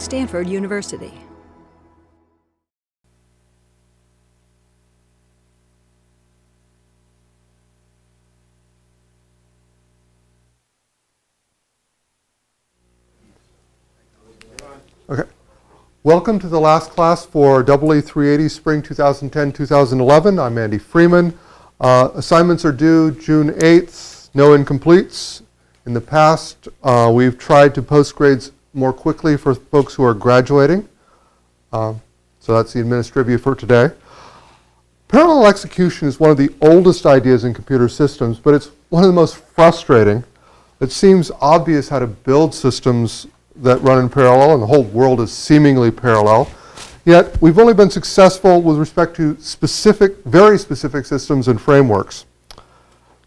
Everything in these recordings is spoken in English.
Stanford University. Okay. Welcome to the last class for EE 380 Spring 2010-2011. I'm Andy Freeman. Assignments are due June 8th, no incompletes. In the past, we've tried to post grades more quickly for folks who are graduating. So that's the administrivia for today. Parallel execution is one of the oldest ideas in computer systems, but it's one of the most frustrating. It seems obvious how to build systems that run in parallel, and the whole world is seemingly parallel. Yet, we've only been successful with respect to very specific systems and frameworks.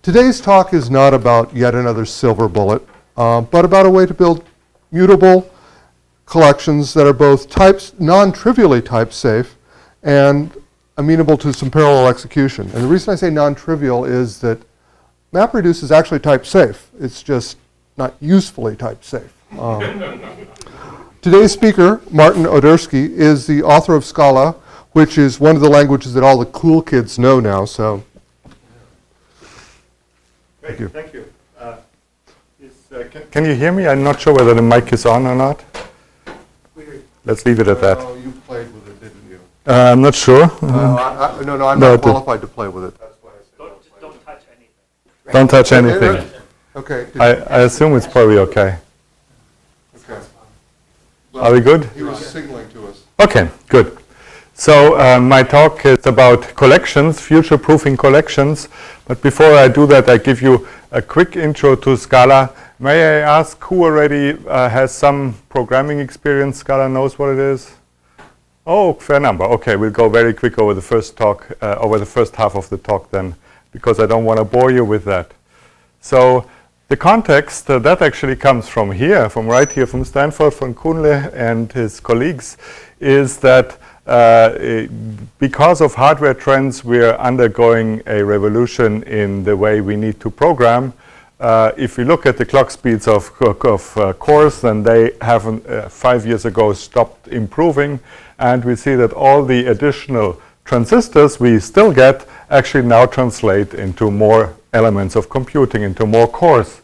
Today's talk is not about yet another silver bullet, but about a way to build mutable collections that are both non-trivially type safe and amenable to some parallel execution. And the reason I say non-trivial is that MapReduce is actually type safe. It's just not usefully type safe. Today's speaker, Martin Odersky, is the author of Scala, which is one of the languages that all the cool kids know now. So, Great, thank you. Can you hear me? I'm not sure whether the mic is on or not. Let's leave it at that. Oh, you played with it, didn't you? I'm not sure. No, I'm not qualified to play with it. That's why I said don't touch anything. Don't touch anything. Okay. I assume it's probably okay. Okay. Are we good? He was signaling to us. Okay, good. So my talk is about collections, future-proofing collections. But before I do that, I give you a quick intro to Scala. May I ask who already has some programming experience? Scala knows what it is? Oh, fair number. Okay, we'll go very quick over the first talk, over the first half of the talk then, because I don't want to bore you with that. So the context that actually comes from here, from right here, from Stanford, from Kunle and his colleagues, is that because of hardware trends, we're undergoing a revolution in the way we need to program. If we look at the clock speeds of cores, then they have 5 years ago stopped improving, and we see that all the additional transistors we still get actually now translate into more elements of computing, into more cores.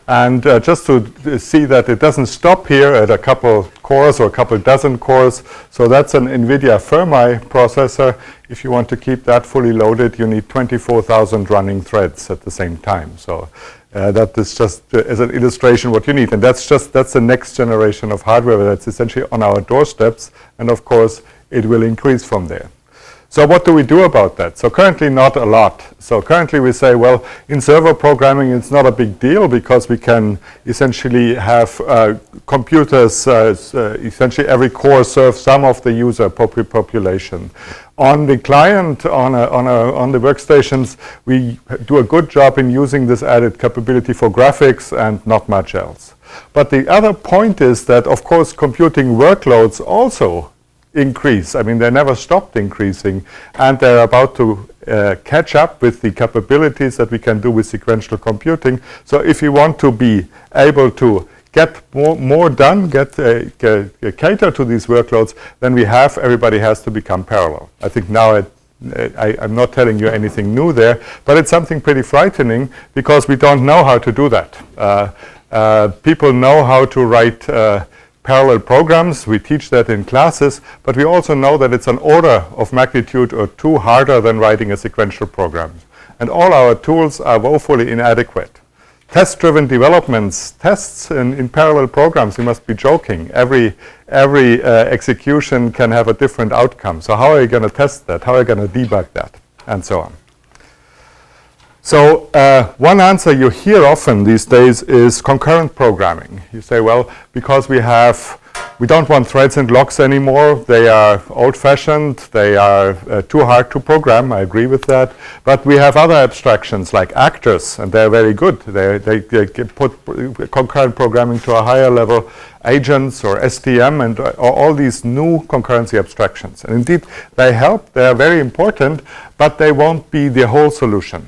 And just to see that it doesn't stop here at a couple cores or a couple dozen cores. So that's an NVIDIA Fermi processor. If you want to keep that fully loaded, you need 24,000 running threads at the same time. So that is just as an illustration what you need. And that's the next generation of hardware that's essentially on our doorsteps. And of course, it will increase from there. So what do we do about that? So currently not a lot. So currently we say, well, in server programming it's not a big deal because we can essentially have computers, essentially every core serves some of the user population. On the client, on the workstations, we do a good job in using this added capability for graphics and not much else. But the other point is that, of course, computing workloads also increase. I mean, they never stopped increasing, and they're about to catch up with the capabilities that we can do with sequential computing. So if you want to be able to get more done, cater to these workloads, then everybody has to become parallel. I think now I'm not telling you anything new there, but it's something pretty frightening because we don't know how to do that. People know how to write parallel programs. We teach that in classes, but we also know that it's an order of magnitude or two harder than writing a sequential program. And all our tools are woefully inadequate. Test-driven developments, tests in parallel programs, you must be joking. Every execution can have a different outcome. So how are you going to test that? How are you going to debug that? And so on. So one answer you hear often these days is concurrent programming. You say, well, because we don't want threads and locks anymore. They are old-fashioned. They are too hard to program. I agree with that. But we have other abstractions like actors, and they're very good. They put concurrent programming to a higher level. Agents or STM and all these new concurrency abstractions. And indeed, they help. They are very important, but they won't be the whole solution.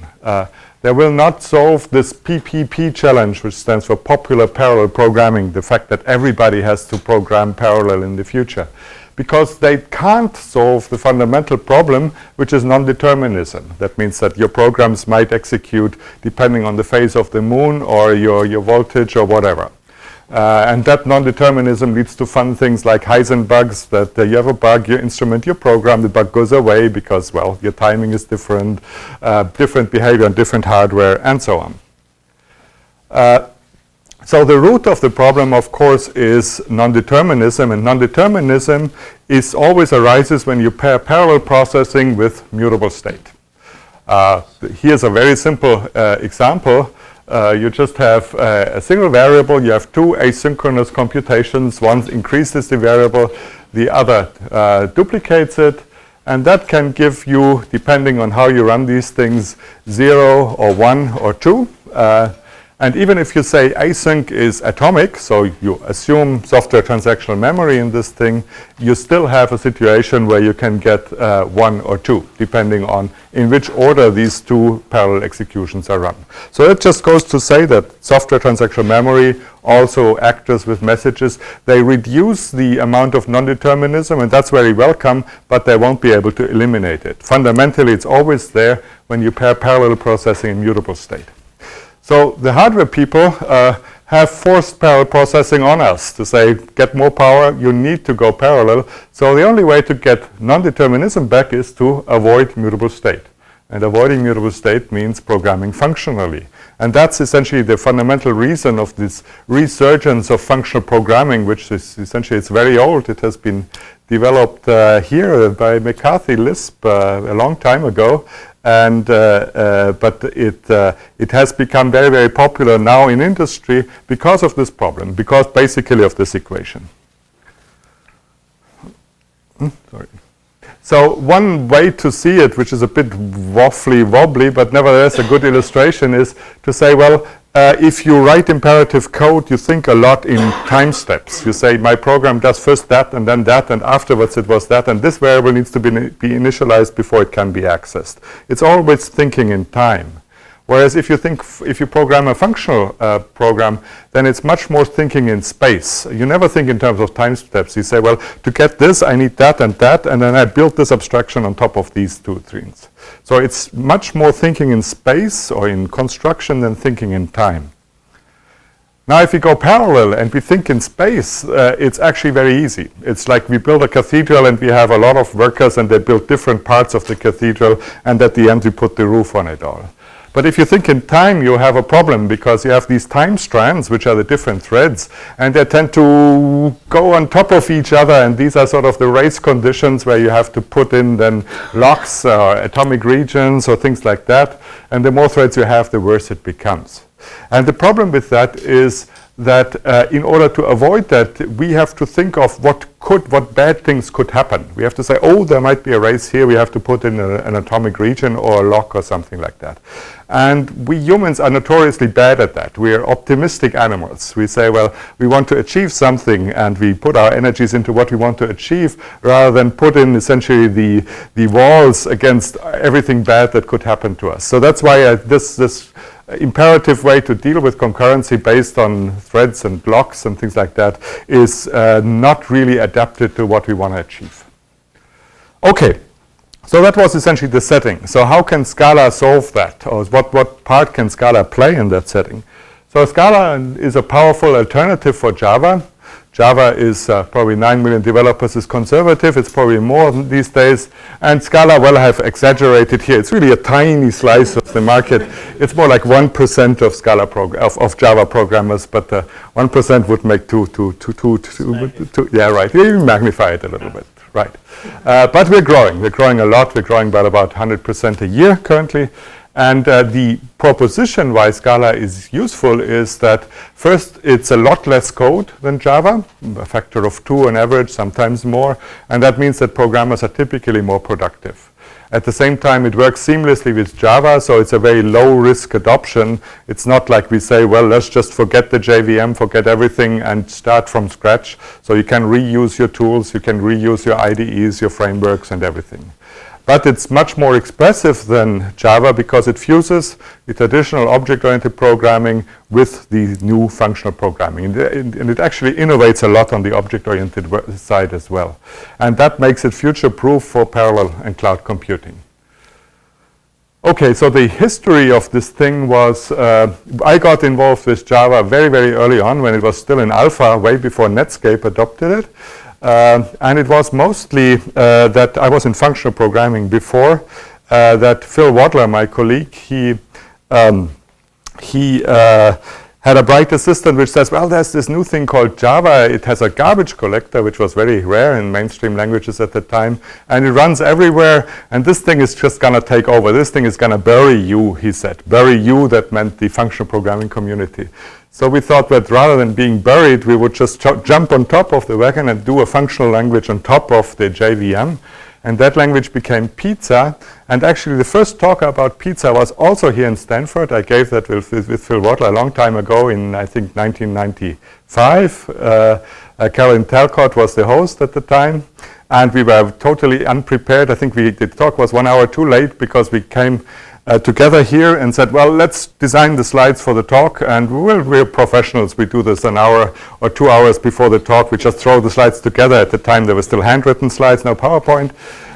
They will not solve this PPP challenge, which stands for popular parallel programming, the fact that everybody has to program parallel in the future, because they can't solve the fundamental problem, which is non-determinism. That means that your programs might execute depending on the phase of the moon or your voltage or whatever. And that non-determinism leads to fun things like Heisenbugs, that you have a bug, you instrument your program, the bug goes away because, well, your timing is different, different behavior on different hardware, and so on. So the root of the problem, of course, is non-determinism, and non-determinism always arises when you pair parallel processing with mutable state. Here's a very simple example. You just have a single variable. You have two asynchronous computations. One increases the variable, the other duplicates it. And that can give you, depending on how you run these things, 0 or 1 or 2. And even if you say async is atomic, so you assume software transactional memory in this thing, you still have a situation where you can get 1 or 2, depending on in which order these two parallel executions are run. So it just goes to say that software transactional memory, also actors with messages, they reduce the amount of non-determinism, and that's very welcome, but they won't be able to eliminate it. Fundamentally, it's always there when you pair parallel processing in mutable state. So the hardware people have forced parallel processing on us to say, get more power, you need to go parallel. So the only way to get non-determinism back is to avoid mutable state. And avoiding mutable state means programming functionally. And that's essentially the fundamental reason of this resurgence of functional programming, which is essentially, it's very old. It has been developed here by McCarthy Lisp a long time ago. And but it has become very, very popular now in industry because of this problem, because basically of this equation. Sorry. So one way to see it, which is a bit wobbly, but nevertheless a good illustration, is to say, well, if you write imperative code, you think a lot in time steps. You say, my program does first that, and then that, and afterwards it was that, and this variable needs to be initialized before it can be accessed. It's always thinking in time. Whereas if you program a functional program, then it's much more thinking in space. You never think in terms of time steps. You say, well, to get this, I need that, and then I build this abstraction on top of these two things. So it's much more thinking in space or in construction than thinking in time. Now, if we go parallel and we think in space, it's actually very easy. It's like we build a cathedral and we have a lot of workers and they build different parts of the cathedral, and at the end we put the roof on it all. But if you think in time, you have a problem because you have these time strands, which are the different threads, and they tend to go on top of each other, and these are sort of the race conditions where you have to put in then locks or atomic regions or things like that. And the more threads you have, the worse it becomes. And the problem with that is that in order to avoid that, we have to think of what bad things could happen. We have to say, oh, there might be a race here, we have to put in an atomic region or a lock or something like that. And we humans are notoriously bad at that. We are optimistic animals. We say, well, we want to achieve something, and we put our energies into what we want to achieve, rather than put in essentially the walls against everything bad that could happen to us. So that's why this imperative way to deal with concurrency based on threads and blocks and things like that is not really adapted to what we want to achieve. Okay, so that was essentially the setting. So how can Scala solve that? Or what part can Scala play in that setting? So Scala is a powerful alternative for Java. Java is probably 9 million developers is conservative. It's probably more these days. And Scala, well, I have exaggerated here. It's really a tiny slice of the market. It's more like 1% of Scala of Java programmers, but 1% would make two. Yeah, right. You magnify it a little bit, right? But we're growing. We're growing a lot. We're growing by about 100% a year currently. And the proposition why Scala is useful is that, first, it's a lot less code than Java, a factor of 2 on average, sometimes more. And that means that programmers are typically more productive. At the same time, it works seamlessly with Java, so it's a very low-risk adoption. It's not like we say, well, let's just forget the JVM, forget everything, and start from scratch. So you can reuse your tools, you can reuse your IDEs, your frameworks, and everything. but it's much more expressive than Java because it fuses the traditional object-oriented programming with the new functional programming. And it actually innovates a lot on the object-oriented side as well. And that makes it future-proof for parallel and cloud computing. Okay, so the history of this thing was, I got involved with Java very, very early on when it was still in alpha, way before Netscape adopted it. And it was mostly that I was in functional programming before, that Phil Wadler, my colleague, he had a bright assistant which says, well, there's this new thing called Java. It has a garbage collector, which was very rare in mainstream languages at the time, and it runs everywhere, and this thing is just going to take over. This thing is going to bury you, he said. Bury you, that meant the functional programming community. So we thought that rather than being buried, we would just jump on top of the wagon and do a functional language on top of the JVM. And that language became Pizza. And actually, the first talk about Pizza was also here in Stanford. I gave that with Phil Wadler a long time ago in, I think, 1995. Carolyn Talcott was the host at the time. And we were totally unprepared. I think the talk was 1 hour too late because we came together here and said, well, let's design the slides for the talk, and we're professionals. We do this an hour or 2 hours before the talk. We just throw the slides together. At the time, there were still handwritten slides, no PowerPoint.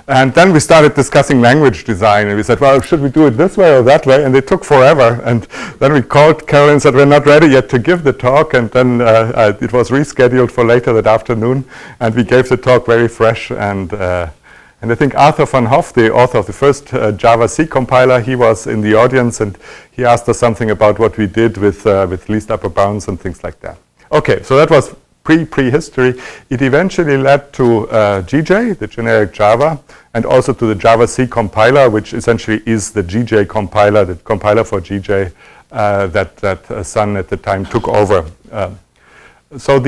And then we started discussing language design, and we said, well, should we do it this way or that way? And it took forever. And then we called Carolyn and said, we're not ready yet to give the talk. And then it was rescheduled for later that afternoon, and we gave the talk very fresh. And I think Arthur van Hoff, the author of the first Java C compiler, he was in the audience, and he asked us something about what we did with least upper bounds and things like that. Okay, so that was prehistory. It eventually led to GJ, the generic Java, and also to the Java C compiler, which essentially is the GJ compiler, the compiler for GJ that Sun at the time took over. So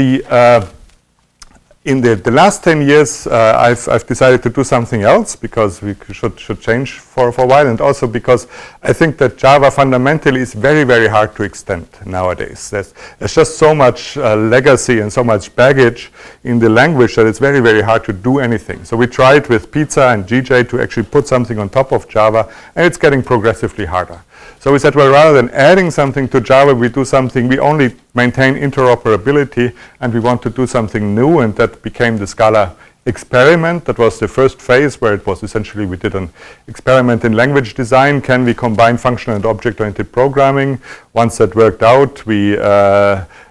in the last 10 years, I've decided to do something else because we should change for a while, and also because I think that Java fundamentally is very, very hard to extend nowadays. There's just so much legacy and so much baggage in the language that it's very, very hard to do anything. So we tried with Pizza and GJ to actually put something on top of Java, and it's getting progressively harder. So we said, well, rather than adding something to Java, we do something, we only maintain interoperability, and we want to do something new, and that became the Scala experiment. That was the first phase where it was essentially, we did an experiment in language design. Can we combine functional and object-oriented programming? Once that worked out, we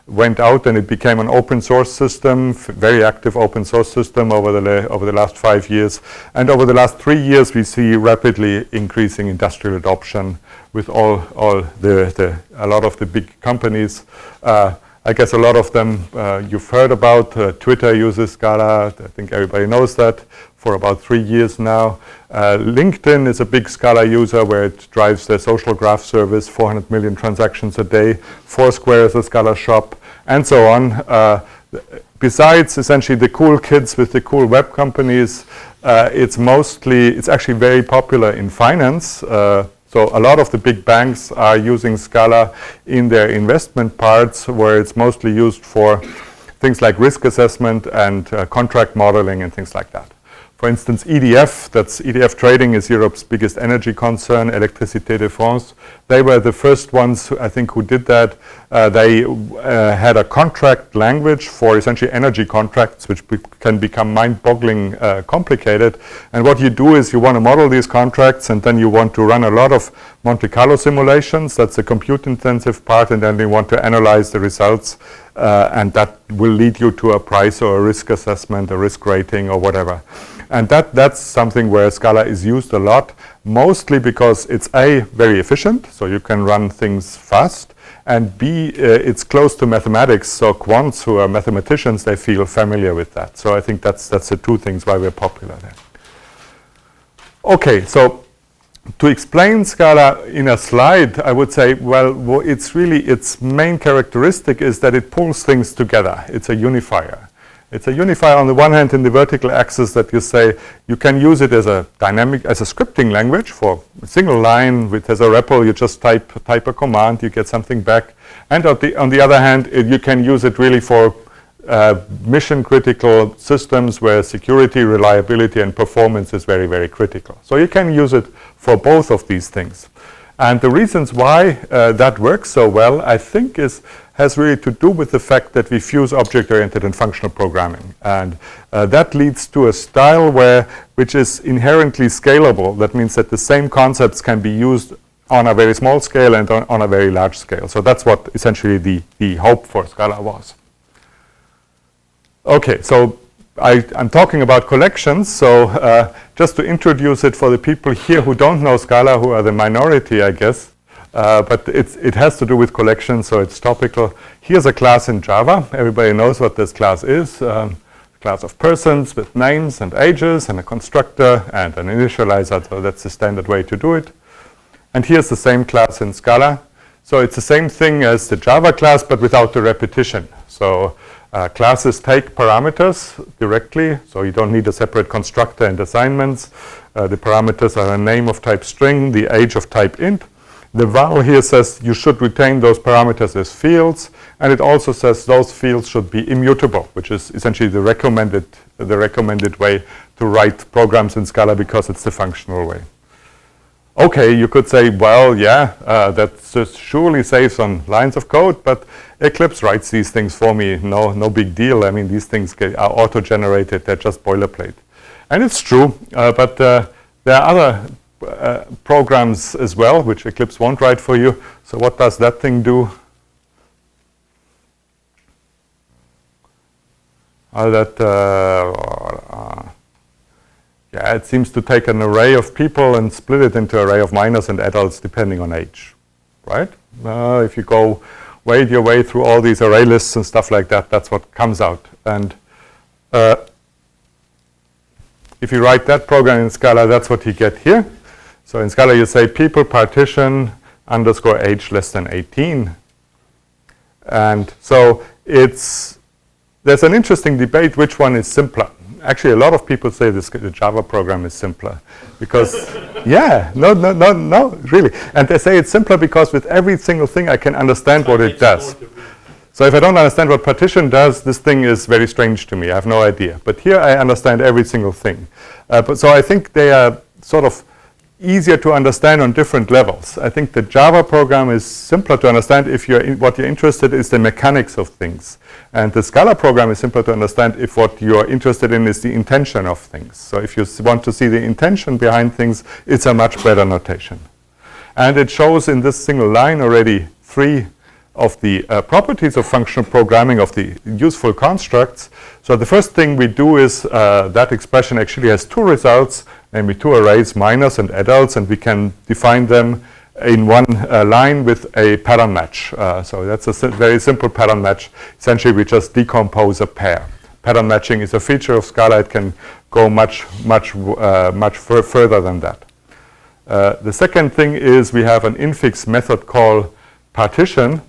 went out and it became an open source system, very active open source system over the last 5 years. And over the last 3 years, we see rapidly increasing industrial adoption with a lot of the big companies. I guess a lot of them you've heard about. Twitter uses Scala. I think everybody knows that for about 3 years now. LinkedIn is a big Scala user where it drives their social graph service, 400 million transactions a day. Foursquare is a Scala shop, and so on. Besides essentially the cool kids with the cool web companies, it's actually very popular in finance. So a lot of the big banks are using Scala in their investment parts, where it's mostly used for things like risk assessment and contract modeling and things like that. For instance, EDF Trading is Europe's biggest energy concern, Électricité de France. They were the first ones, I think, who did that. They had a contract language for essentially energy contracts, which can become mind-boggling complicated. And what you do is you want to model these contracts, and then you want to run a lot of Monte Carlo simulations. That's the compute-intensive part, and then you want to analyze the results, and that will lead you to a price or a risk assessment, a risk rating, or whatever. And that's something where Scala is used a lot, mostly because it's A, very efficient, so you can run things fast, and B, it's close to mathematics, so quants who are mathematicians, they feel familiar with that. So I think that's the two things why we're popular there. Okay, so to explain Scala in a slide, I would say, well, its main characteristic is that it pulls things together. It's a unifier. It's a unifier on the one hand in the vertical axis that you say you can use it as a scripting language for a single line which has a REPL. You just type a command, you get something back. And on the other hand, you can use it really for mission-critical systems where security, reliability, and performance is very, very critical. So you can use it for both of these things. And the reasons why that works so well, I think, has really to do with the fact that we fuse object-oriented and functional programming. And that leads to a style which is inherently scalable. That means that the same concepts can be used on a very small scale and on a very large scale. So that's what essentially the hope for Scala was. Okay, so I'm talking about collections, so just to introduce it for the people here who don't know Scala, who are the minority, I guess, but it has to do with collections, so it's topical. Here's a class in Java. Everybody knows what this class is. Class of persons with names and ages, and a constructor and an initializer, so that's the standard way to do it. And here's the same class in Scala. So it's the same thing as the Java class, but without the repetition. So classes take parameters directly, so you don't need a separate constructor and assignments. The parameters are a name of type string, the age of type int. The val here says you should retain those parameters as fields, and it also says those fields should be immutable, which is essentially the recommended way to write programs in Scala because it's the functional way. Okay, you could say, well, yeah, that surely saves on lines of code, but Eclipse writes these things for me. No big deal. I mean, these things are auto-generated. They're just boilerplate. And it's true, but there are other programs as well, which Eclipse won't write for you. So what does that thing do? Yeah, it seems to take an array of people and split it into an array of minors and adults depending on age, right? If you wade your way through all these array lists and stuff like that, that's what comes out. And if you write that program in Scala, that's what you get here. So in Scala, you say people partition underscore age less than 18. And so there's an interesting debate which one is simpler. Actually, a lot of people say the Java program is simpler because, yeah, no, really. And they say it's simpler because with every single thing I can understand what it does. So if I don't understand what partition does, this thing is very strange to me. I have no idea. But here I understand every single thing. So I think they are sort of easier to understand on different levels. I think the Java program is simpler to understand if what you're interested in is the mechanics of things. And the Scala program is simpler to understand if what you're interested in is the intention of things. So if you want to see the intention behind things, it's a much better notation. And it shows in this single line already 3 of the properties of functional programming, of the useful constructs. So the first thing we do is that expression actually has 2 results, namely 2 arrays, minors and adults, and we can define them in one line with a pattern match. So that's a very simple pattern match. Essentially, we just decompose a pair. Pattern matching is a feature of Scala. It can go much further than that. The second thing is we have an infix method called partition,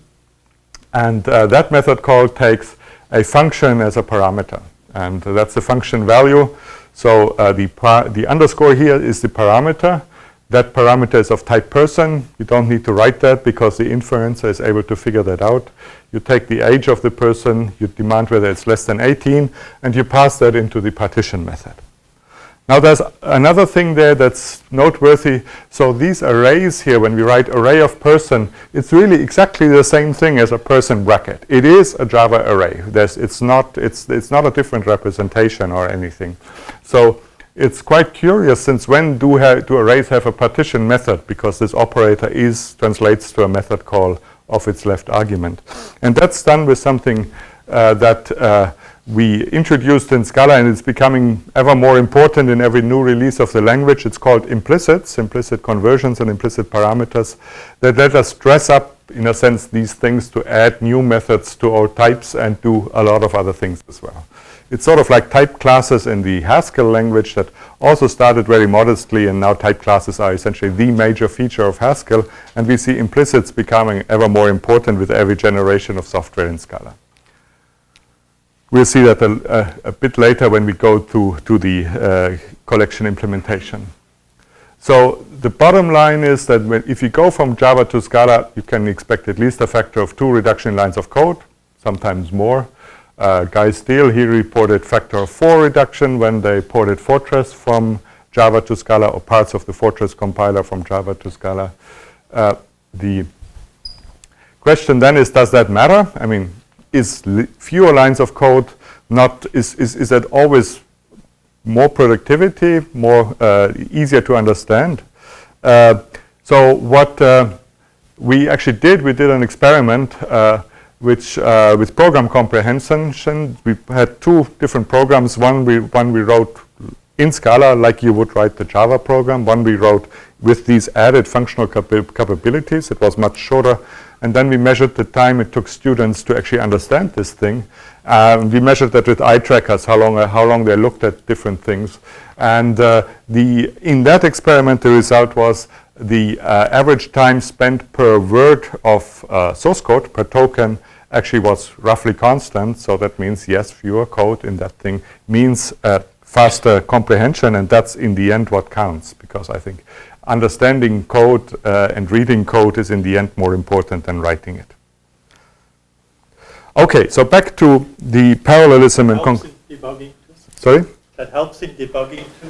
and that method call takes a function as a parameter, and that's the function value. So the underscore here is the parameter. That parameter is of type person. You don't need to write that because the inferencer is able to figure that out. You take the age of the person, you demand whether it's less than 18, and you pass that into the partition method. Now there's another thing there that's noteworthy. So these arrays here, when we write array of person, it's really exactly the same thing as a person bracket. It is a Java array. It's not a different representation or anything. So it's quite curious, since when do arrays have a partition method? Because this operator translates to a method call of its left argument. And that's done with something that we introduced in Scala, and it's becoming ever more important in every new release of the language. It's called implicits, implicit conversions and implicit parameters, that let us dress up, in a sense, these things to add new methods to our types and do a lot of other things as well. It's sort of like type classes in the Haskell language that also started very modestly, and now type classes are essentially the major feature of Haskell, and we see implicits becoming ever more important with every generation of software in Scala. We'll see that a bit later when we go to the collection implementation. So the bottom line is that if you go from Java to Scala, you can expect at least a factor of 2 reduction in lines of code, sometimes more. Guy Steele, he reported factor of 4 reduction when they ported Fortress from Java to Scala, or parts of the Fortress compiler from Java to Scala. The question then is, does that matter? I mean, is fewer lines of code not, is that always more productivity, more easier to understand? So what we actually did, we did an experiment which with program comprehension. We had 2 different programs. One we wrote in Scala, like you would write the Java program. One we wrote with these added functional capabilities. It was much shorter. And then we measured the time it took students to actually understand this thing. We measured that with eye trackers, how long they looked at different things. And in that experiment, the result was the average time spent per word of source code, per token, actually was roughly constant. So that means, yes, fewer code in that thing means faster comprehension, and that's in the end what counts, because I think understanding code and reading code is in the end more important than writing it. Okay, so back to the parallelism and debugging too. Sorry? That helps in debugging too.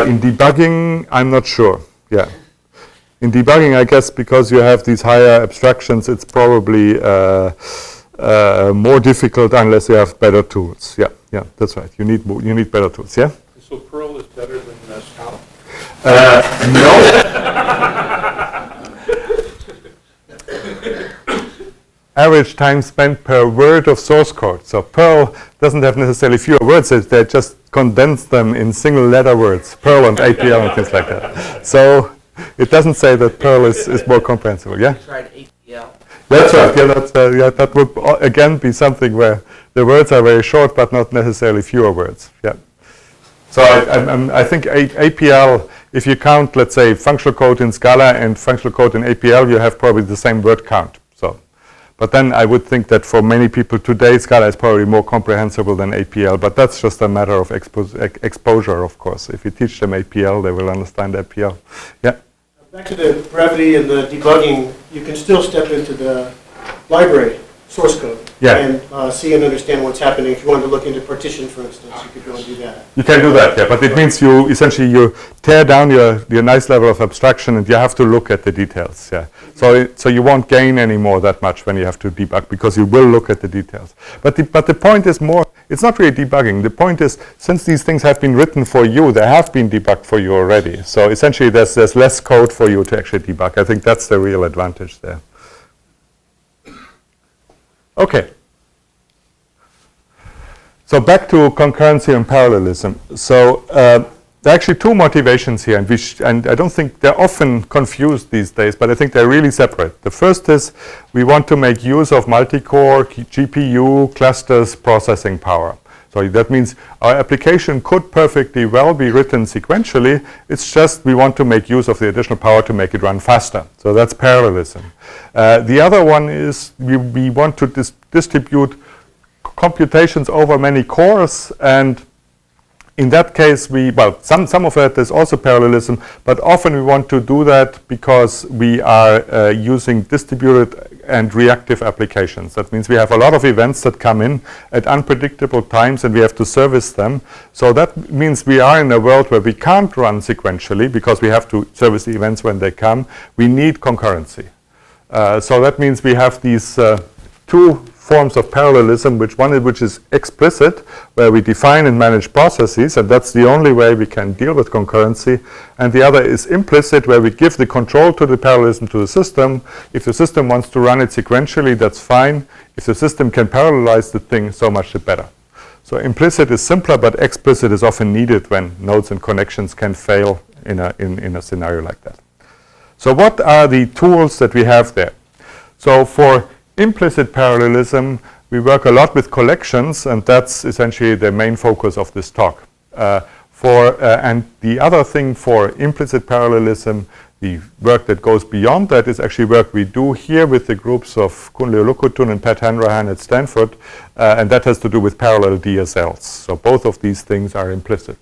In debugging, I'm not sure. Yeah. In debugging, I guess because you have these higher abstractions, it's probably more difficult unless you have better tools. Yeah, yeah, that's right. You need better tools. Yeah. So Perl is better than Scala? No. Average time spent per word of source code. So Perl doesn't have necessarily fewer words. They just condense them in single letter words. Perl and APL and things like that. So it doesn't say that Perl is more comprehensible. Yeah. You tried APL. That's right. Yeah, that would again be something where the words are very short, but not necessarily fewer words. Yeah. So I think APL, if you count, let's say, functional code in Scala and functional code in APL, you have probably the same word count. So, but then I would think that for many people today, Scala is probably more comprehensible than APL. But that's just a matter of exposure, of course. If you teach them APL, they will understand APL. Yeah. Back to the brevity and the debugging, you can still step into the library source code and see and understand what's happening. If you wanted to look into partition, for instance, you could go and do that. You can do that, yeah, but it means you essentially tear down your nice level of abstraction, and you have to look at the details. Yeah, so you won't gain anymore that much when you have to debug, because you will look at the details. But the point is more. It's not really debugging. The point is, since these things have been written for you, they have been debugged for you already. So essentially, there's less code for you to actually debug. I think that's the real advantage there. Okay. So back to concurrency and parallelism. So there are actually 2 motivations here, and I don't think they're often confused these days, but I think they're really separate. The first is we want to make use of multi-core GPU clusters processing power. So that means our application could perfectly well be written sequentially. It's just we want to make use of the additional power to make it run faster. So that's parallelism. The other one is we want to distribute computations over many cores, and in that case, some of that is also parallelism, but often we want to do that because we are using distributed and reactive applications. That means we have a lot of events that come in at unpredictable times, and we have to service them. So that means we are in a world where we can't run sequentially because we have to service the events when they come. We need concurrency. So that means we have these 2 forms of parallelism, which is explicit, where we define and manage processes, and that's the only way we can deal with concurrency. And the other is implicit, where we give the control to the parallelism to the system. If the system wants to run it sequentially, that's fine. If the system can parallelize the thing, so much the better. So implicit is simpler, but explicit is often needed when nodes and connections can fail in a scenario like that. So what are the tools that we have there? So for implicit parallelism, we work a lot with collections, and that's essentially the main focus of this talk. And the other thing for implicit parallelism, the work that goes beyond that, is actually work we do here with the groups of Kun Leolukutun and Pat Hanrahan at Stanford, and that has to do with parallel DSLs. So both of these things are implicit.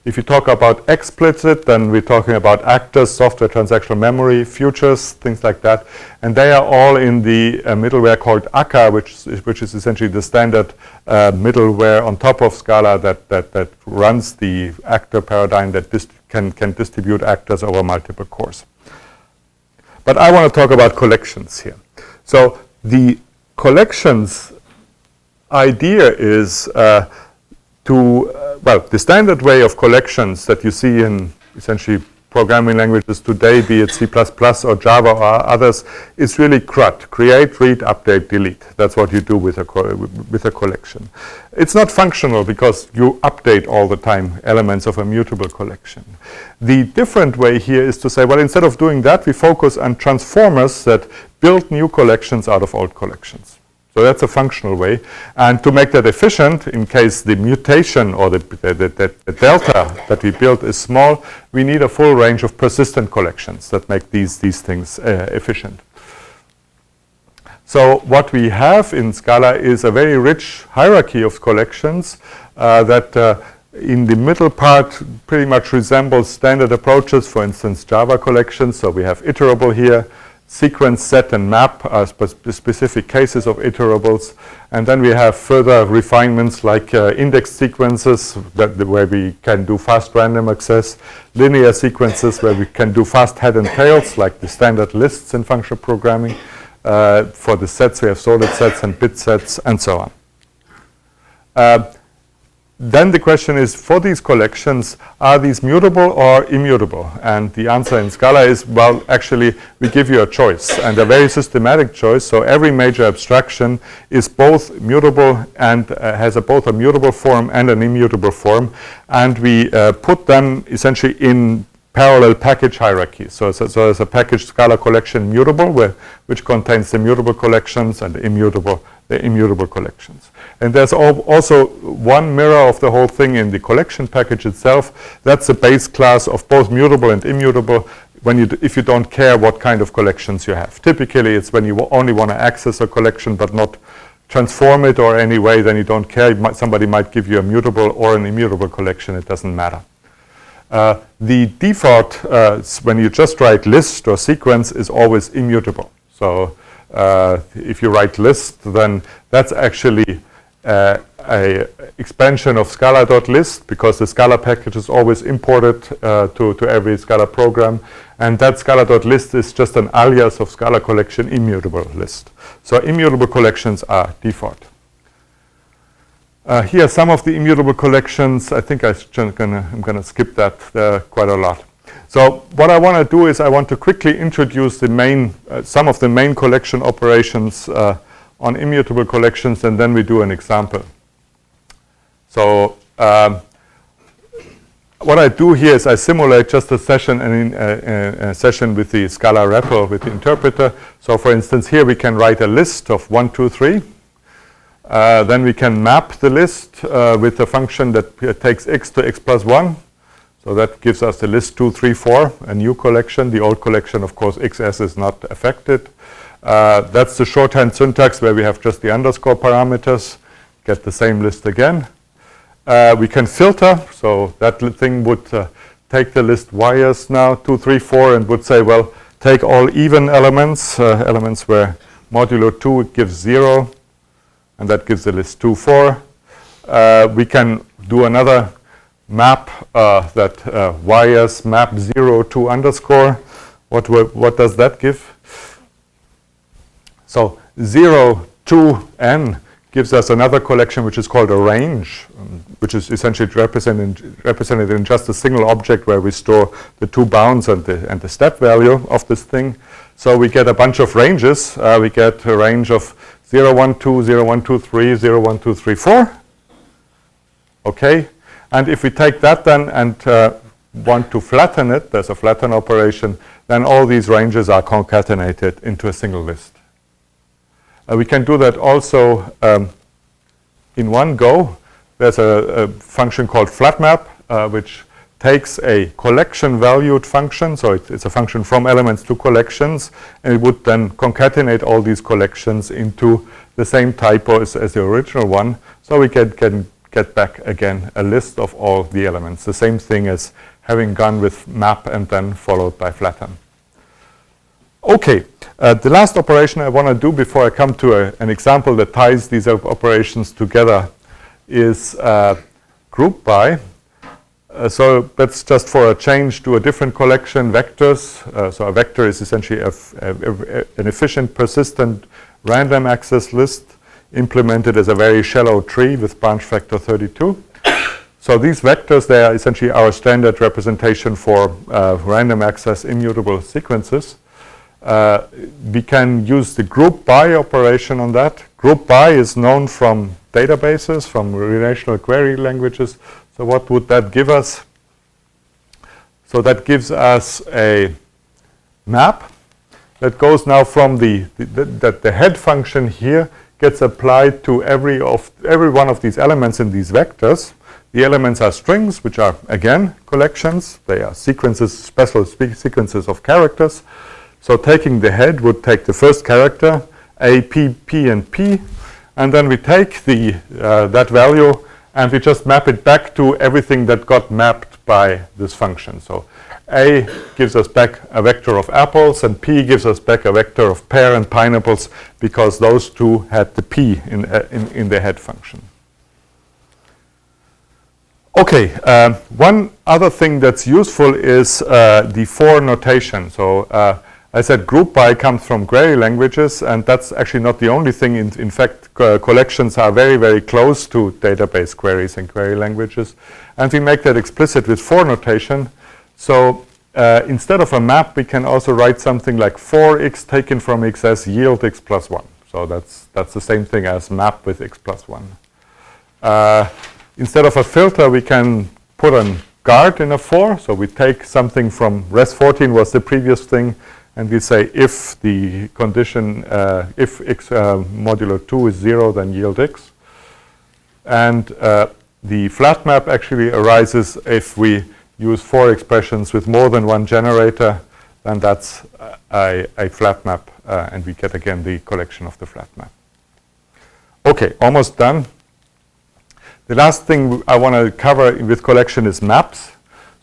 If you talk about explicit, then we're talking about actors, software transactional memory, futures, things like that. And they are all in the middleware called akka, which is essentially the standard middleware on top of Scala that runs the actor paradigm that can distribute actors over multiple cores. But I want to talk about collections here. So the collections idea is the standard way of collections that you see in essentially programming languages today, be it C++ or Java or others, is really CRUD, create, read, update, delete. That's what you do with a collection. It's not functional because you update all the time elements of a mutable collection. The different way here is to say, well, instead of doing that, we focus on transformers that build new collections out of old collections. So that's a functional way. And to make that efficient, in case the mutation or the delta that we build is small, we need a full range of persistent collections that make these things efficient. So what we have in Scala is a very rich hierarchy of collections that in the middle part pretty much resembles standard approaches, for instance, Java collections. So we have iterable here. Sequence, set, and map are specific cases of iterables. And then we have further refinements like index sequences where we can do fast random access, linear sequences where we can do fast head and tails like the standard lists in functional programming. For the sets, we have solid sets and bit sets and so on. Then the question is, for these collections, are these mutable or immutable? And the answer in Scala is, well, actually, we give you a choice, and a very systematic choice. So every major abstraction is both mutable and has both a mutable form and an immutable form. And we put them essentially in parallel package hierarchy. So there's a package Scala collection mutable, which contains the mutable collections and the immutable collections. And there's also one mirror of the whole thing in the collection package itself. That's the base class of both mutable and immutable if you don't care what kind of collections you have. Typically, it's when you only want to access a collection but not transform it or any way, then you don't care. Somebody might give you a mutable or an immutable collection. It doesn't matter. The default, when you just write list or sequence, is always immutable. So if you write list, then that's actually a expansion of Scala.list, because the Scala package is always imported to every Scala program. And that Scala.list is just an alias of Scala collection immutable list. So immutable collections are default. Here are some of the immutable collections. I think I'm going to skip that quite a lot. So what I want to do is I want to quickly introduce some of the main collection operations on immutable collections, and then we do an example. So what I do here is I simulate just a session a session with the Scala REPL with the interpreter. So for instance, here we can write a list of 1, 2, 3. Then we can map the list with a function that takes x to x plus 1. So that gives us the list 2, 3, 4, a new collection. The old collection, of course, XS is not affected. That's the shorthand syntax where we have just the underscore parameters. Get the same list again. We can filter. So that thing would take the list YS now, 2, 3, 4, and would say, well, take all even elements, elements where modulo 2 gives 0. And that gives the list 2, 4. We can do another map that YS map 0 to underscore. What does that give? So 0 to n gives us another collection which is called a range, which is essentially represented in just a single object where we store the 2 bounds and the step value of this thing. So we get a bunch of ranges. We get a range of 0, 1, 2, 0, 1, 2, 3, 0, 1, 2, 3, 4. Okay. And if we take that then and want to flatten it, there's a flatten operation, then all these ranges are concatenated into a single list. We can do that also in one go. There's a function called flatMap, which takes a collection valued function, so it's a function from elements to collections, and it would then concatenate all these collections into the same typo as the original one. So we can get back again a list of all the elements. The same thing as having gone with map and then followed by flatten. Okay, the last operation I want to do before I come to an example that ties these operations together is groupBy. So let's just for a change do a different collection, vectors. So a vector is essentially an efficient, persistent, random access list implemented as a very shallow tree with branch factor 32. So these vectors, they are essentially our standard representation for random access immutable sequences. We can use the groupBy operation on that. GroupBy is known from databases, from relational query languages. So what would that give us? So that gives us a map that goes now from the head function here gets applied to every one of these elements in these vectors. The elements are strings, which are again collections. They are sequences, special sequences of characters. So taking the head would take the first character, A, P, P, and P, and then we take that value and we just map it back to everything that got mapped by this function. So A gives us back a vector of apples, and P gives us back a vector of pear and pineapples, because those two had the P in the head function. Okay, one other thing that's useful is the for notation. So I said groupBy comes from query languages, and that's actually not the only thing. In fact, collections are very, very close to database queries and query languages. And we make that explicit with for notation. So instead of a map, we can also write something like for x taken from x as yield x plus 1. So that's the same thing as map with x plus 1. Instead of a filter, we can put a guard in a for. So we take something from res14 was the previous thing, and we say if the condition, if x modulo 2 is 0, then yield x. And the flatMap actually arises if we use for expressions with more than one generator, then that's a flatMap, and we get again the collection of the flatMap. Okay, almost done. The last thing I want to cover with collection is maps.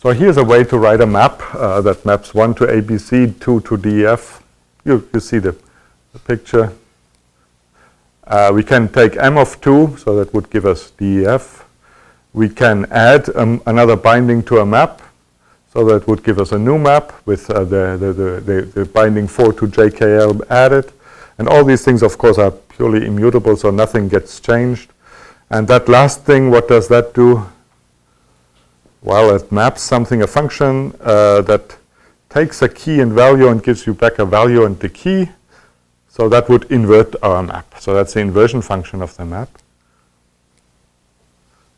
So here's a way to write a map that maps 1 to ABC, 2 to DEF. You see the picture. We can take M of 2, so that would give us DEF. We can add another binding to a map, so that would give us a new map with the binding 4 to JKL added. And all these things, of course, are purely immutable, so nothing gets changed. And that last thing, what does that do? Well, it maps something, a function that takes a key and value and gives you back a value and the key. So that would invert our map. So that's the inversion function of the map.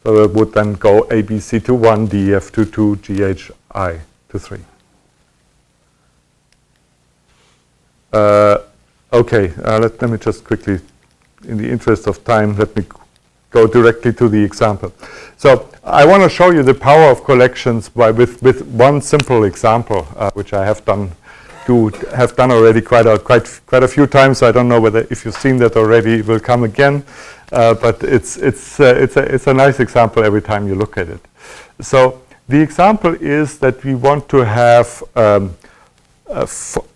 So it would then go ABC to 1, DEF to 2, GHI to 3. Okay, let me just quickly, in the interest of time, let me go directly to the example. So I want to show you the power of collections with one simple example, which I have done already quite a few times. I don't know whether if you've seen that already, it will come again, but it's a nice example every time you look at it. So the example is that we want to have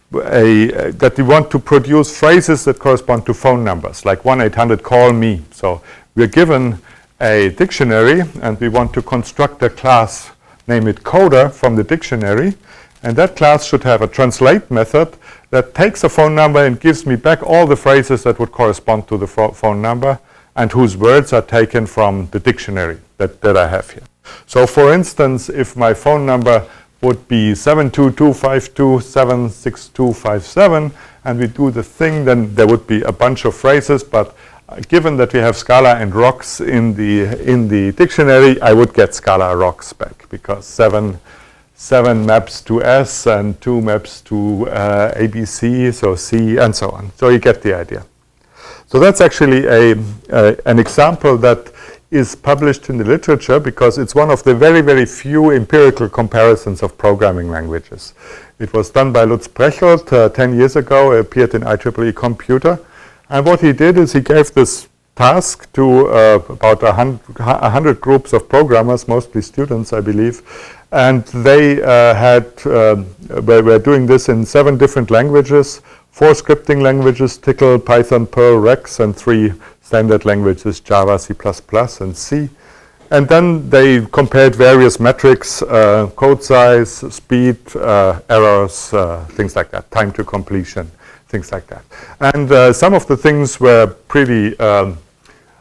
that we want to produce phrases that correspond to phone numbers, like 1-800-CALL-ME. So we're given a dictionary, and we want to construct a class, name it coder, from the dictionary. And that class should have a translate method that takes a phone number and gives me back all the phrases that would correspond to the phone number and whose words are taken from the dictionary that I have here. So for instance, if my phone number would be 72252776257, and we do the thing, then there would be a bunch of phrases, but given that we have Scala and rocks in the dictionary, I would get Scala rocks back, because 7 maps to S and 2 maps to ABC, so C, and so on. So you get the idea. So that's actually an example that is published in the literature, because it's one of the very, very few empirical comparisons of programming languages. It was done by Lutz Brechelt 10 years ago, appeared in IEEE Computer. And what he did is he gave this task to about 100 groups of programmers, mostly students, I believe. And they were doing this in 7 different languages, 4 scripting languages, Tcl, Python, Perl, Rex, and 3 standard languages, Java, C++, and C. And then they compared various metrics, code size, speed, errors, things like that, time to completion, things like that. And some of the things were pretty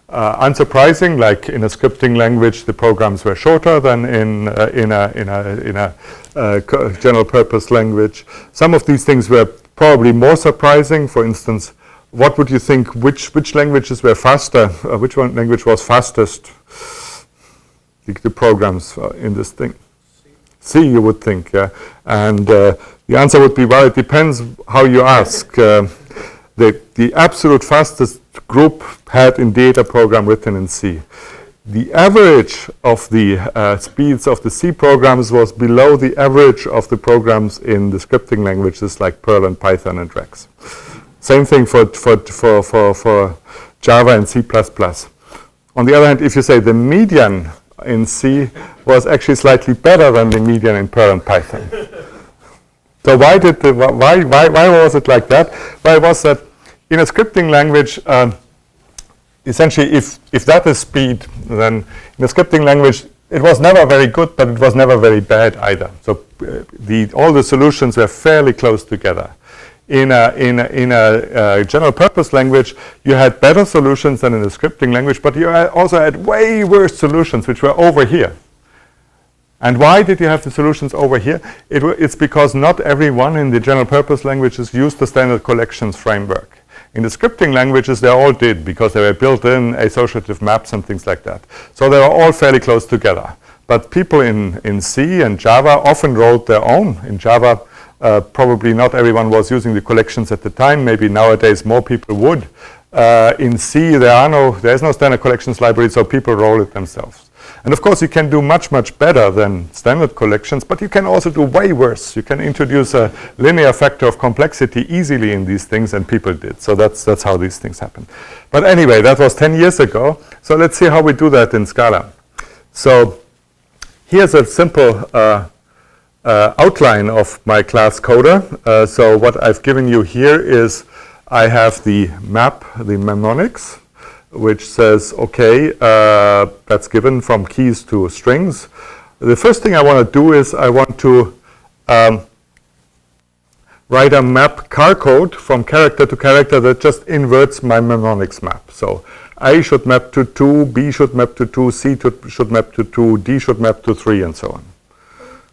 unsurprising, like in a scripting language, the programs were shorter than in a general purpose language. Some of these things were probably more surprising. For instance, what would you think, which languages were faster, which one language was fastest? The programs in this thing. C, you would think, yeah. And the answer would be, well, it depends how you ask. The absolute fastest group had indeed a program written in C. The average of the speeds of the C programs was below the average of the programs in the scripting languages like Perl and Python and Rex. Same thing for Java and C++. On the other hand, if you say the median in C was actually slightly better than the median in Perl and Python. So why was it like that? Well, it was that in a scripting language, essentially if that is speed, then in a scripting language it was never very good, but it was never very bad either. So all the solutions were fairly close together. In a general purpose language, you had better solutions than in a scripting language, but you also had way worse solutions, which were over here. And why did you have the solutions over here? It's because not everyone in the general purpose languages used the standard collections framework. In the scripting languages, they all did, because they were built in associative maps and things like that. So they were all fairly close together. But people in C and Java often wrote their own. In Java, probably not everyone was using the collections at the time. Maybe nowadays more people would. In C, there is no standard collections library, so people roll it themselves. And of course, you can do much, much better than standard collections, but you can also do way worse. You can introduce a linear factor of complexity easily in these things, and people did. So that's how these things happen. But anyway, that was 10 years ago. So let's see how we do that in Scala. So here's a simple outline of my class coder. So what I've given you here is I have the map, the mnemonics, which says, okay, that's given from keys to strings. The first thing I want to do is I want to write a map car code from character to character that just inverts my mnemonics map. So A should map to 2, B should map to 2, C should map to 2, D should map to 3, and so on.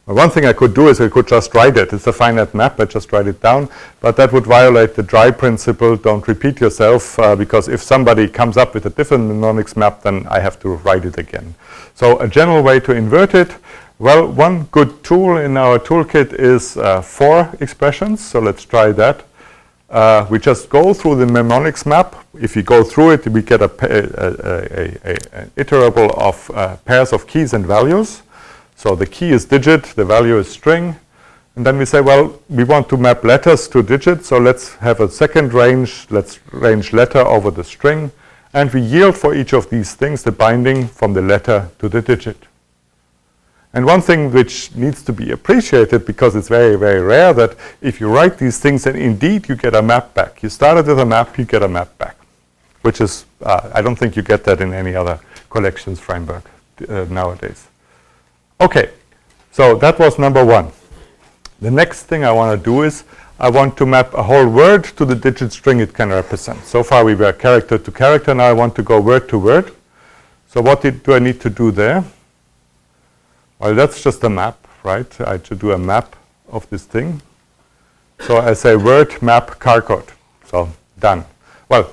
One thing I could do is I could just write it. It's a finite map, I just write it down. But that would violate the dry principle, don't repeat yourself, because if somebody comes up with a different mnemonics map, then I have to write it again. So a general way to invert it, well, one good tool in our toolkit is for expressions. So let's try that. We just go through the mnemonics map. If you go through it, we get an iterable of pairs of keys and values. So the key is digit, the value is string. And then we say, well, we want to map letters to digits, so let's have a second range. Let's range letter over the string. And we yield for each of these things the binding from the letter to the digit. And one thing which needs to be appreciated, because it's very, very rare, that if you write these things, then indeed you get a map back. You started with a map, you get a map back. Which is, I don't think you get that in any other collections framework nowadays. Okay, so that was number one. The next thing I want to do is I want to map a whole word to the digit string it can represent. So far we were character to character, now I want to go word to word. So what do I need to do there? Well, that's just a map, right? I should do a map of this thing. So I say word map car code. So done. Well,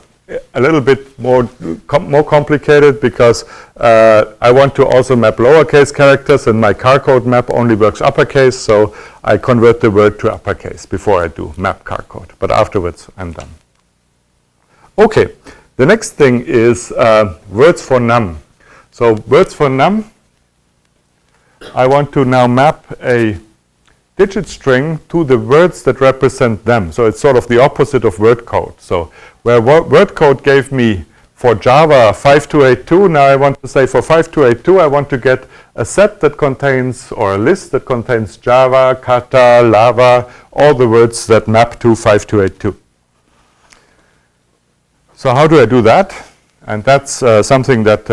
a little bit more complicated, because I want to also map lowercase characters, and my car code map only works uppercase, so I convert the word to uppercase before I do map car code. But afterwards, I'm done. Okay, the next thing is words for num. So words for num, I want to now map a digit string to the words that represent them. So it's sort of the opposite of word code. So where word code gave me for Java 5282, now I want to say for 5282, I want to get a set that contains, or a list that contains Java, Kata, Lava, all the words that map to 5282. So how do I do that? And that's something that,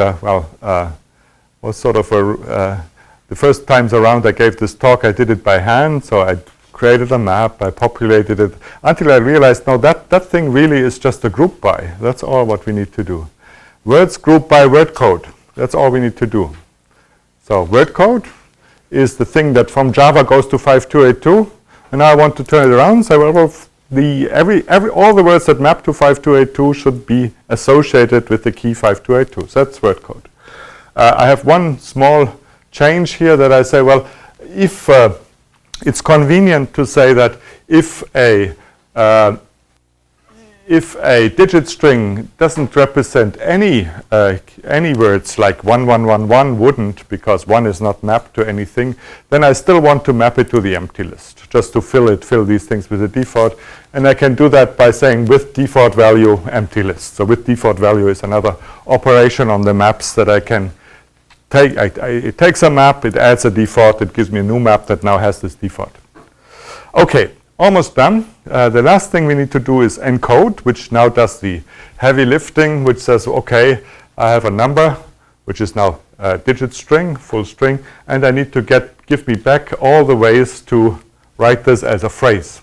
was sort of the first times around I gave this talk, I did it by hand. So I created a map, I populated it, until I realized, no, that thing really is just a group by. That's all what we need to do. Words group by word code. That's all we need to do. So word code is the thing that from Java goes to 5282, and now I want to turn it around. So well, all the words that map to 5282 should be associated with the key 5282. So that's word code. I have one small change here that I say, well, if it's convenient to say that if a digit string doesn't represent any words, like 1111 wouldn't, because 1 is not mapped to anything, then I still want to map it to the empty list, just to fill these things with a default. And I can do that by saying with default value empty list. So with default value is another operation on the maps that I can take. It takes a map, it adds a default, it gives me a new map that now has this default. Okay, almost done. The last thing we need to do is encode, which now does the heavy lifting, which says, okay, I have a number, which is now a digit string, full string, and I need to give me back all the ways to write this as a phrase.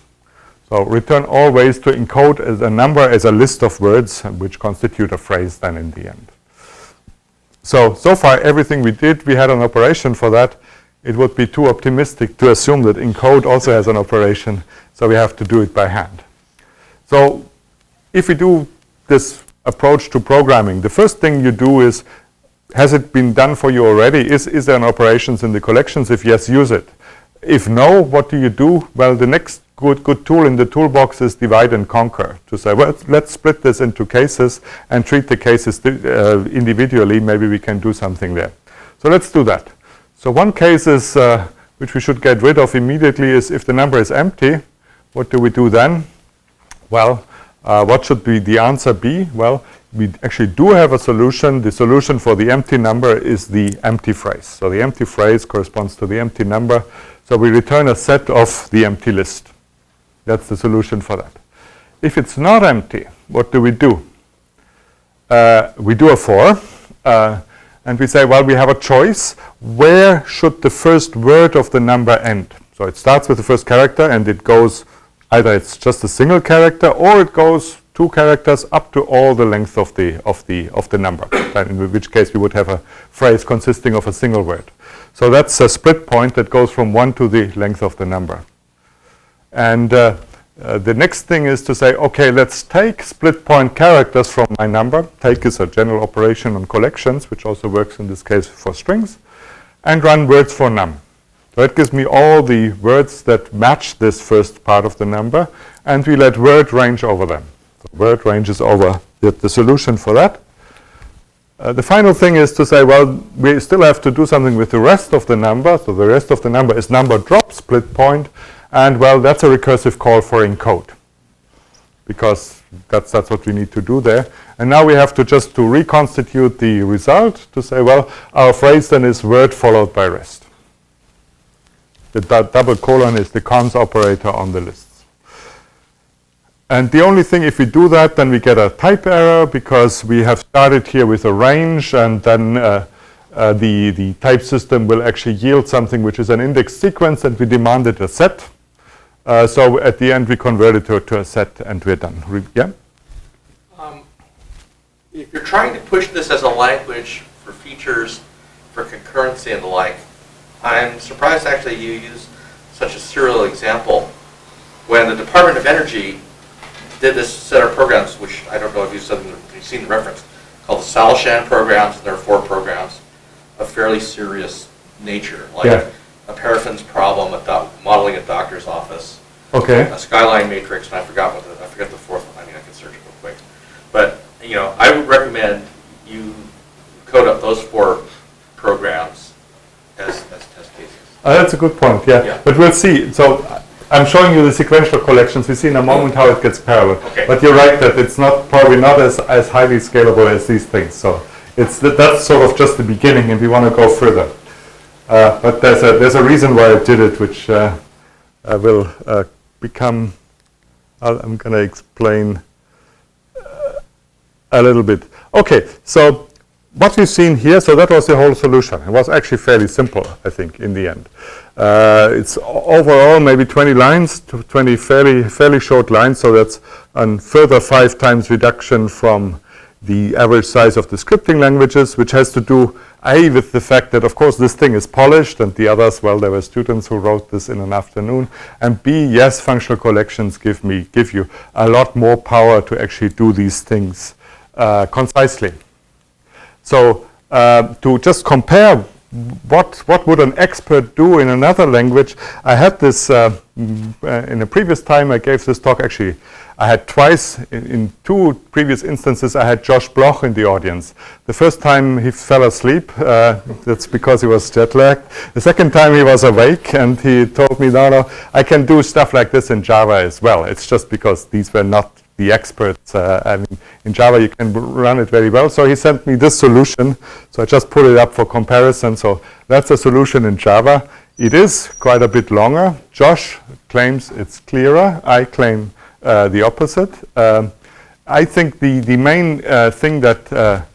So return all ways to encode as a number as a list of words, which constitute a phrase then in the end. So far everything we did, we had an operation for that. It would be too optimistic to assume that encode also has an operation, so we have to do it by hand. So if we do this approach to programming, the first thing you do is, has it been done for you already? Is there an operations in the collections? If yes, use it. If no, what do you do? Well, the next good tool in the toolbox is divide and conquer, to say, well, let's split this into cases and treat the cases individually. Maybe we can do something there. So let's do that. So one case is, which we should get rid of immediately, is if the number is empty, what do we do then? Well, what should the answer be? Well, we actually do have a solution. The solution for the empty number is the empty phrase. So the empty phrase corresponds to the empty number. So we return a set of the empty list. That's the solution for that. If it's not empty, what do? We do a for, and we say, well, we have a choice. Where should the first word of the number end? So it starts with the first character, and it goes, either it's just a single character, or it goes 2 characters up to all the length of the number. In which case we would have a phrase consisting of a single word. So that's a split point that goes from 1 to the length of the number. And the next thing is to say, okay, let's take split point characters from my number. Take is a general operation on collections, which also works in this case for strings, and run words for num. So it gives me all the words that match this first part of the number, and we let word range over them. So word range is over the solution for that. The final thing is to say, well, we still have to do something with the rest of the number. So the rest of the number is number drop split point. And well, that's a recursive call for encode, because that's what we need to do there. And now we have to just to reconstitute the result to say, well, our phrase then is word followed by rest. The double colon is the cons operator on the lists. And the only thing, if we do that, then we get a type error, because we have started here with a range, and then the type system will actually yield something which is an index sequence, and we demanded a set. So at the end, we convert it to a set, and we're done. Yeah? If you're trying to push this as a language for features, for concurrency and the like, I'm surprised actually you use such a serial example when the Department of Energy did this set of programs, which I don't know if you've seen the reference, called the Salishan programs, and there are 4 programs of fairly serious nature, like a paraffin's problem, modeling a doctor's office, a skyline matrix, and I forget the 4th one. I mean, I can search it real quick. But I would recommend you code up those 4 programs as test cases. That's a good point. Yeah, but we'll see. So I'm showing you the sequential collections. We see in a moment how it gets parallel. Okay. But you're right that it's not probably not as highly scalable as these things. So that's sort of just the beginning, and we want to go further. But there's a reason why I did it, which will become. I'm going to explain a little bit. Okay, so what we've seen here, so that was the whole solution. It was actually fairly simple, I think, in the end. It's overall maybe 20 lines, 20 fairly short lines, so that's a further 5 times reduction from the average size of the scripting languages, which has to do, A, with the fact that, of course, this thing is polished, and the others, well, there were students who wrote this in an afternoon, and B, yes, functional collections give you a lot more power to actually do these things concisely. So to just compare what would an expert do in another language, I had this in a previous time I gave this talk. Actually, I had twice in 2 previous instances I had Josh Bloch in the audience. The first time he fell asleep, that's because he was jet lagged. The second time he was awake, and he told me, no, I can do stuff like this in Java as well. It's just because these were not the experts. I mean, in Java you can run it very well. So he sent me this solution. So I just put it up for comparison. So that's a solution in Java. It is quite a bit longer. Josh claims it's clearer. I claim the opposite. I think the main thing that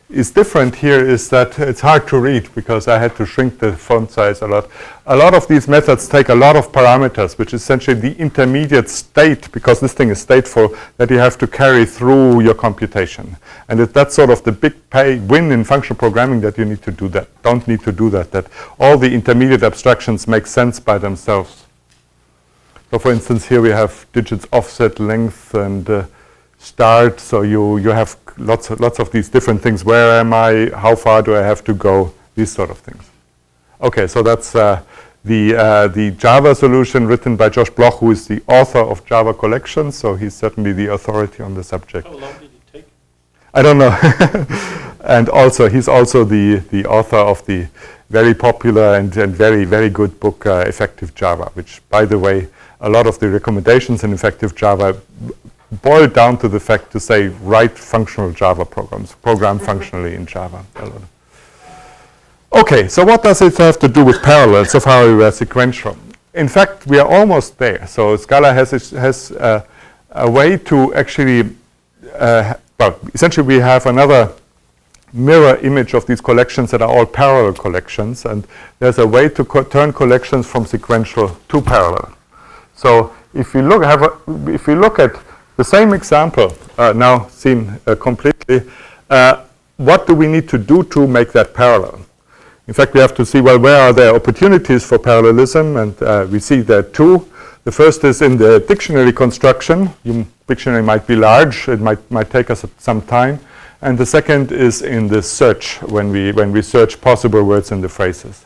is different here is that it's hard to read because I had to shrink the font size a lot. A lot of these methods take a lot of parameters, which is essentially the intermediate state, because this thing is stateful, that you have to carry through your computation. And that's sort of the big win in functional programming, that you need to do that. Don't need to do that, that all the intermediate abstractions make sense by themselves. So for instance, here we have digits offset, length, and start. So you have lots of these different things. Where am I? How far do I have to go? These sort of things. Okay, so that's the Java solution written by Josh Bloch, who is the author of Java collections. So he's certainly the authority on the subject. How long did it take? I don't know. And also, he's also the author of the very popular and very, very good book, Effective Java, which, by the way, a lot of the recommendations in Effective Java boil down to the fact to say write functional Java programs, program functionally in Java. Okay, so what does it have to do with parallels of how we were sequential? In fact, we are almost there. So Scala has a way to actually, well, essentially we have another mirror image of these collections that are all parallel collections, and there's a way to turn collections from sequential to parallel. So if you look at the same example, now seen completely, what do we need to do to make that parallel? In fact, we have to see, well, where are there opportunities for parallelism? And we see there are 2. The first is in the dictionary construction. Dictionary might be large. It might take us some time. And the second is in the search, when we search possible words in the phrases.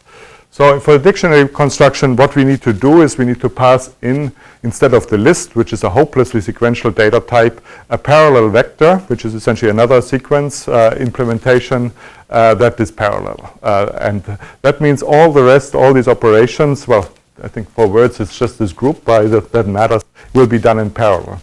So for the dictionary construction, what we need to do is we need to pass in, instead of the list, which is a hopelessly sequential data type, a parallel vector, which is essentially another sequence implementation that is parallel. And that means all the rest, all these operations, well, I think for words it's just this groupBy that matters, will be done in parallel.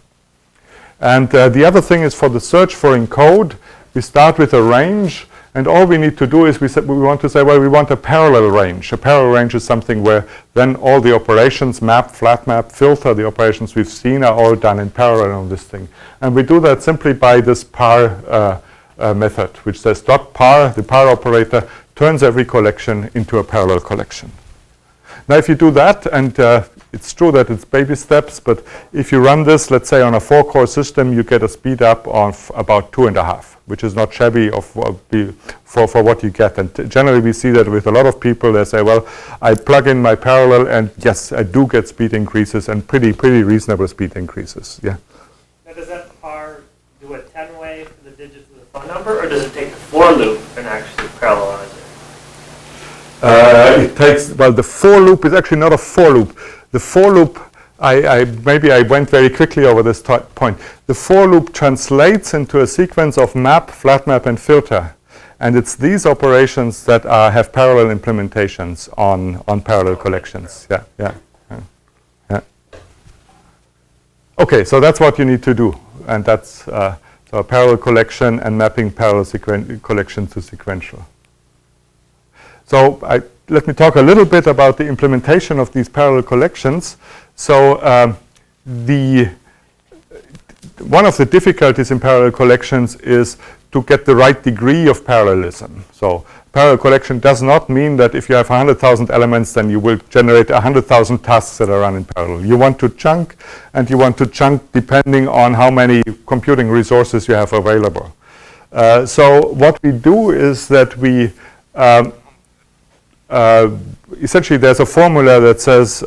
And the other thing is for the search for encode, we start with a range. And all we need to do is we want to say, well, we want a parallel range. A parallel range is something where then all the operations, map, flatMap, filter, the operations we've seen are all done in parallel on this thing. And we do that simply by this par method, which says dot par, the par operator, turns every collection into a parallel collection. Now, if you do that, and it's true that it's baby steps, but if you run this, let's say on a 4-core system, you get a speed up of about 2.5, which is not shabby for what you get. And generally, we see that with a lot of people. They say, well, I plug in my parallel, and yes, I do get speed increases, and pretty reasonable speed increases. Yeah. Now, does that par do a 10-way for the digits of the phone number, or does it take the for loop and actually parallelize it? It takes, well, the for loop is actually not a for loop. The for loop, maybe I went very quickly over this point. The for loop translates into a sequence of map, flatMap, and filter. And it's these operations that have parallel implementations on parallel collections. Yeah. Okay, so that's what you need to do. And that's so a parallel collection and mapping parallel collection to sequential. So let me talk a little bit about the implementation of these parallel collections. So one of the difficulties in parallel collections is to get the right degree of parallelism. So parallel collection does not mean that if you have 100,000 elements, then you will generate 100,000 tasks that are run in parallel. You want to chunk, and you want to chunk depending on how many computing resources you have available. So what we do is that we essentially there's a formula that says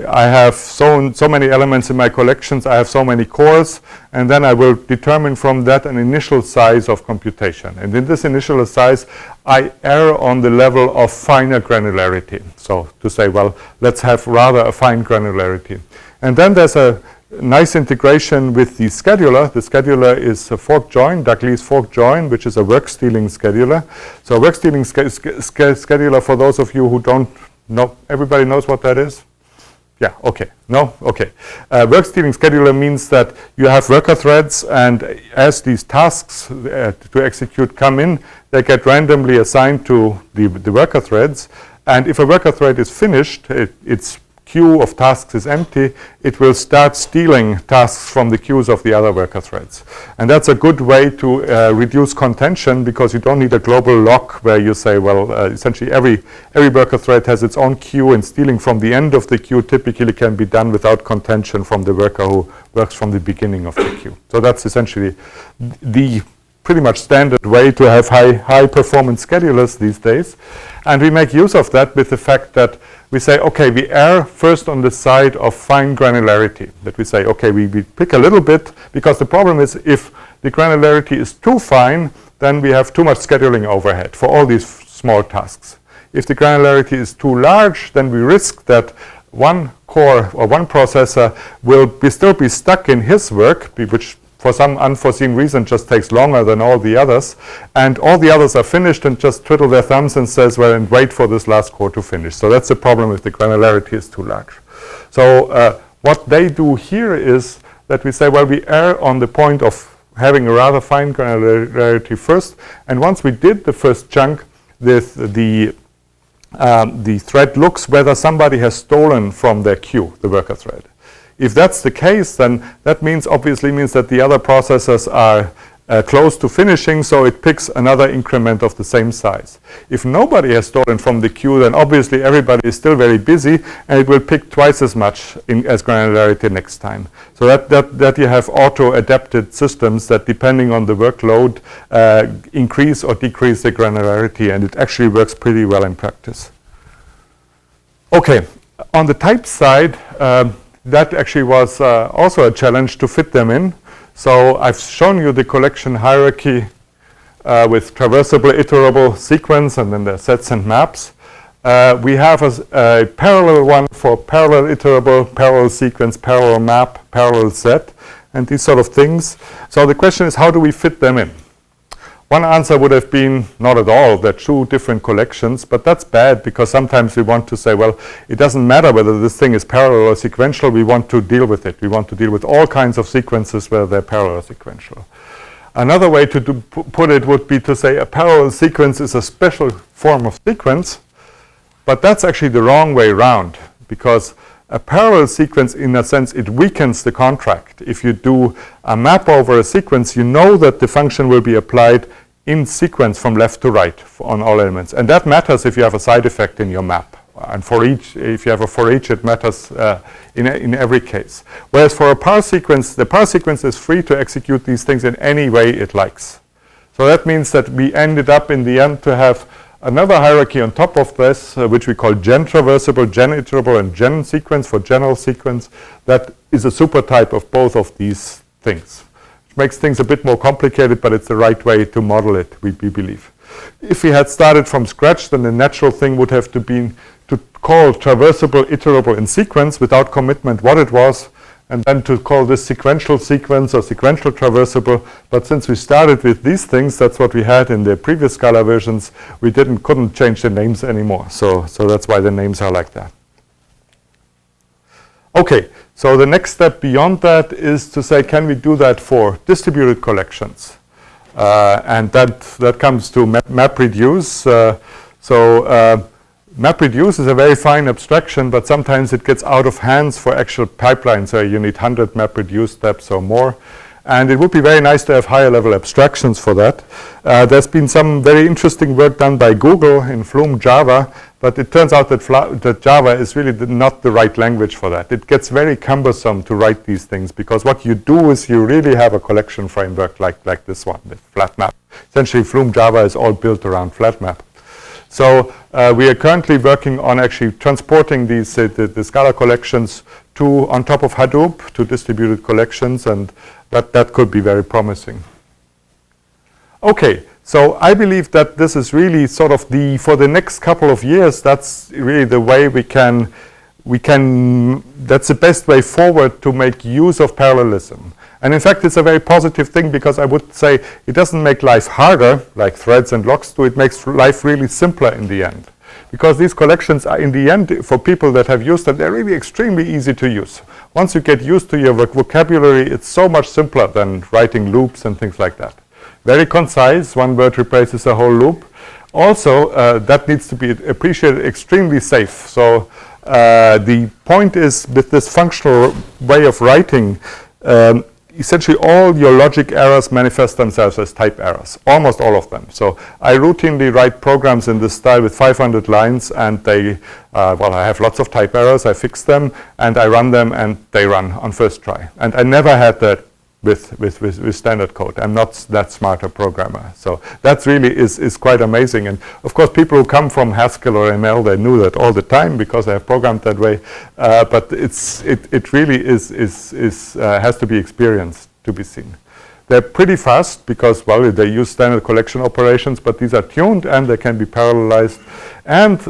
I have so many elements in my collections, I have so many cores, and then I will determine from that an initial size of computation. And in this initial size, I err on the level of finer granularity. So to say, well, let's have rather a fine granularity. And then there's a nice integration with the scheduler. The scheduler is a fork join, Douglas fork join, which is a work stealing scheduler. So work stealing scheduler, for those of you who don't know, everybody knows what that is? Yeah, okay. No? Okay. Work stealing scheduler means that you have worker threads, and as these tasks to execute come in, they get randomly assigned to the worker threads. And if a worker thread is finished, its queue of tasks is empty, it will start stealing tasks from the queues of the other worker threads. And that's a good way to reduce contention, because you don't need a global lock where you say, well, essentially every worker thread has its own queue, and stealing from the end of the queue typically can be done without contention from the worker who works from the beginning of the queue. So that's essentially the pretty much standard way to have high performance schedulers these days. And we make use of that with the fact that we say, okay, we err first on the side of fine granularity. That we say, okay, we pick a little bit, because the problem is if the granularity is too fine, then we have too much scheduling overhead for all these small tasks. If the granularity is too large, then we risk that one core or one processor will still be stuck in his work, which for some unforeseen reason just takes longer than all the others, and all the others are finished and just twiddle their thumbs and says, well, and wait for this last core to finish. So that's the problem if the granularity is too large. So what they do here is that we say, well, we err on the point of having a rather fine granularity first, and once we did the first chunk, the thread looks whether somebody has stolen from their queue, the worker thread. If that's the case, then that obviously means that the other processors are close to finishing, so it picks another increment of the same size. If nobody has stolen from the queue, then obviously everybody is still very busy, and it will pick twice as much as granularity next time. So that you have auto-adapted systems that, depending on the workload, increase or decrease the granularity, and it actually works pretty well in practice. Okay, on the type side, that actually was also a challenge to fit them in. So I've shown you the collection hierarchy with traversable, iterable sequence, and then the sets and maps. We have a parallel one for parallel iterable, parallel sequence, parallel map, parallel set, and these sort of things. So the question is, how do we fit them in? One answer would have been not at all. They're two different collections, but that's bad, because sometimes we want to say, well, it doesn't matter whether this thing is parallel or sequential, we want to deal with it. We want to deal with all kinds of sequences whether they're parallel or sequential. Another way to put it would be to say a parallel sequence is a special form of sequence, but that's actually the wrong way around, because a parallel sequence, in a sense, it weakens the contract. If you do a map over a sequence, you know that the function will be applied in sequence from left to right on all elements. And that matters if you have a side effect in your map. And for each, if you have a for each, it matters in every case. Whereas for a par sequence, the par sequence is free to execute these things in any way it likes. So that means that we ended up in the end to have another hierarchy on top of this, which we call gen traversable, gen iterable, and gen sequence for general sequence. That is a supertype of both of these things. Which makes things a bit more complicated, but it's the right way to model it, we believe. If we had started from scratch, then the natural thing would have to be to call traversable, iterable, and sequence without commitment what it was, and then to call this sequential sequence or sequential traversable. But since we started with these things, that's what we had in the previous Scala versions, we couldn't change the names anymore. So that's why the names are like that. Okay, So the next step beyond that is to say, can we do that for distributed collections? And that comes to MapReduce. MapReduce is a very fine abstraction, but sometimes it gets out of hands for actual pipelines. So you need 100 MapReduce steps or more. And it would be very nice to have higher level abstractions for that. There's been some very interesting work done by Google in Flume Java, but it turns out that Java is really not the right language for that. It gets very cumbersome to write these things, because what you do is you really have a collection framework like this one, with flatMap. Essentially, Flume Java is all built around flatMap. So we are currently working on actually transporting these the Scala collections on top of Hadoop to distributed collections, and that could be very promising. Okay, so I believe that this is really sort of for the next couple of years, that's really the way that's the best way forward to make use of parallelism. And in fact, it's a very positive thing, because I would say it doesn't make life harder, like threads and locks do. It makes life really simpler in the end. Because these collections are, in the end, for people that have used them, they're really extremely easy to use. Once you get used to your vocabulary, it's so much simpler than writing loops and things like that. Very concise, one word replaces a whole loop. Also, that needs to be appreciated, extremely safe. So the point is, with this functional way of writing, essentially all your logic errors manifest themselves as type errors, almost all of them. So I routinely write programs in this style with 500 lines, and I have lots of type errors. I fix them, and I run them, and they run on first try. And I never had that with standard code. I'm not that smart a programmer. So that really is quite amazing. And of course, people who come from Haskell or ML, they knew that all the time, because they have programmed that way. But it really has to be experienced to be seen. They're pretty fast, because, well, they use standard collection operations, but these are tuned and they can be parallelized. And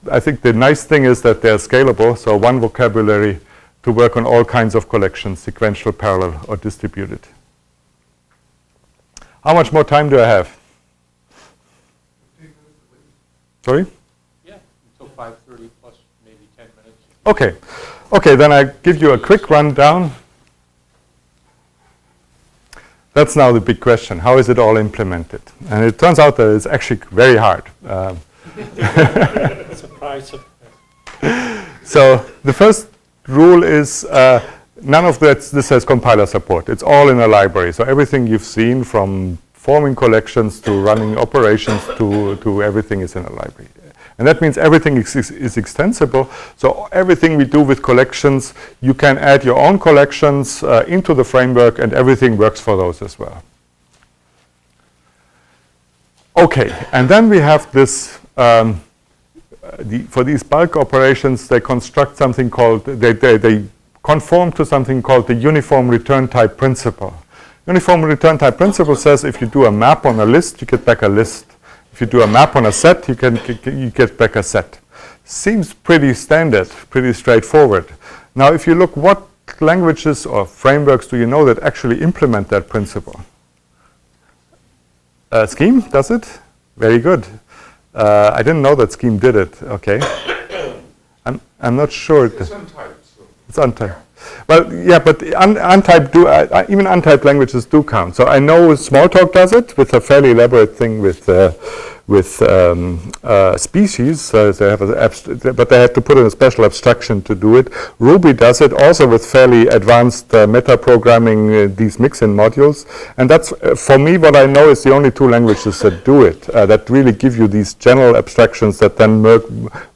I think the nice thing is that they're scalable. So one vocabulary to work on all kinds of collections, sequential, parallel, or distributed. How much more time do I have? 15 minutes. Sorry? Yeah, until 5:30 plus maybe 10 minutes. Okay. Okay, then I give you a quick rundown. That's now the big question. How is it all implemented? And it turns out that it's actually very hard. Surprise. So the first rule is none of this has compiler support. It's all in a library. So everything you've seen, from forming collections to running operations to everything, is in a library. And that means everything is extensible. So everything we do with collections, you can add your own collections into the framework, and everything works for those as well. Okay, and then we have this for these bulk operations, they construct something called, they conform to something called the uniform return type principle. Uniform return type principle says if you do a map on a list, you get back a list. If you do a map on a set, you get back a set. Seems pretty standard, pretty straightforward. Now, if you look, what languages or frameworks do you know that actually implement that principle? Scheme does it? Very good. I didn't know that Scheme did it. Okay. I'm not sure. It's untyped. So. It's untyped. Well, yeah, but untyped even untyped languages do count. So I know Smalltalk does it with a fairly elaborate thing with species. They have but they have to put in a special abstraction to do it. Ruby does it also with fairly advanced meta-programming, these mix-in modules. And that's, for me, what I know is the only two languages that do it, that really give you these general abstractions that then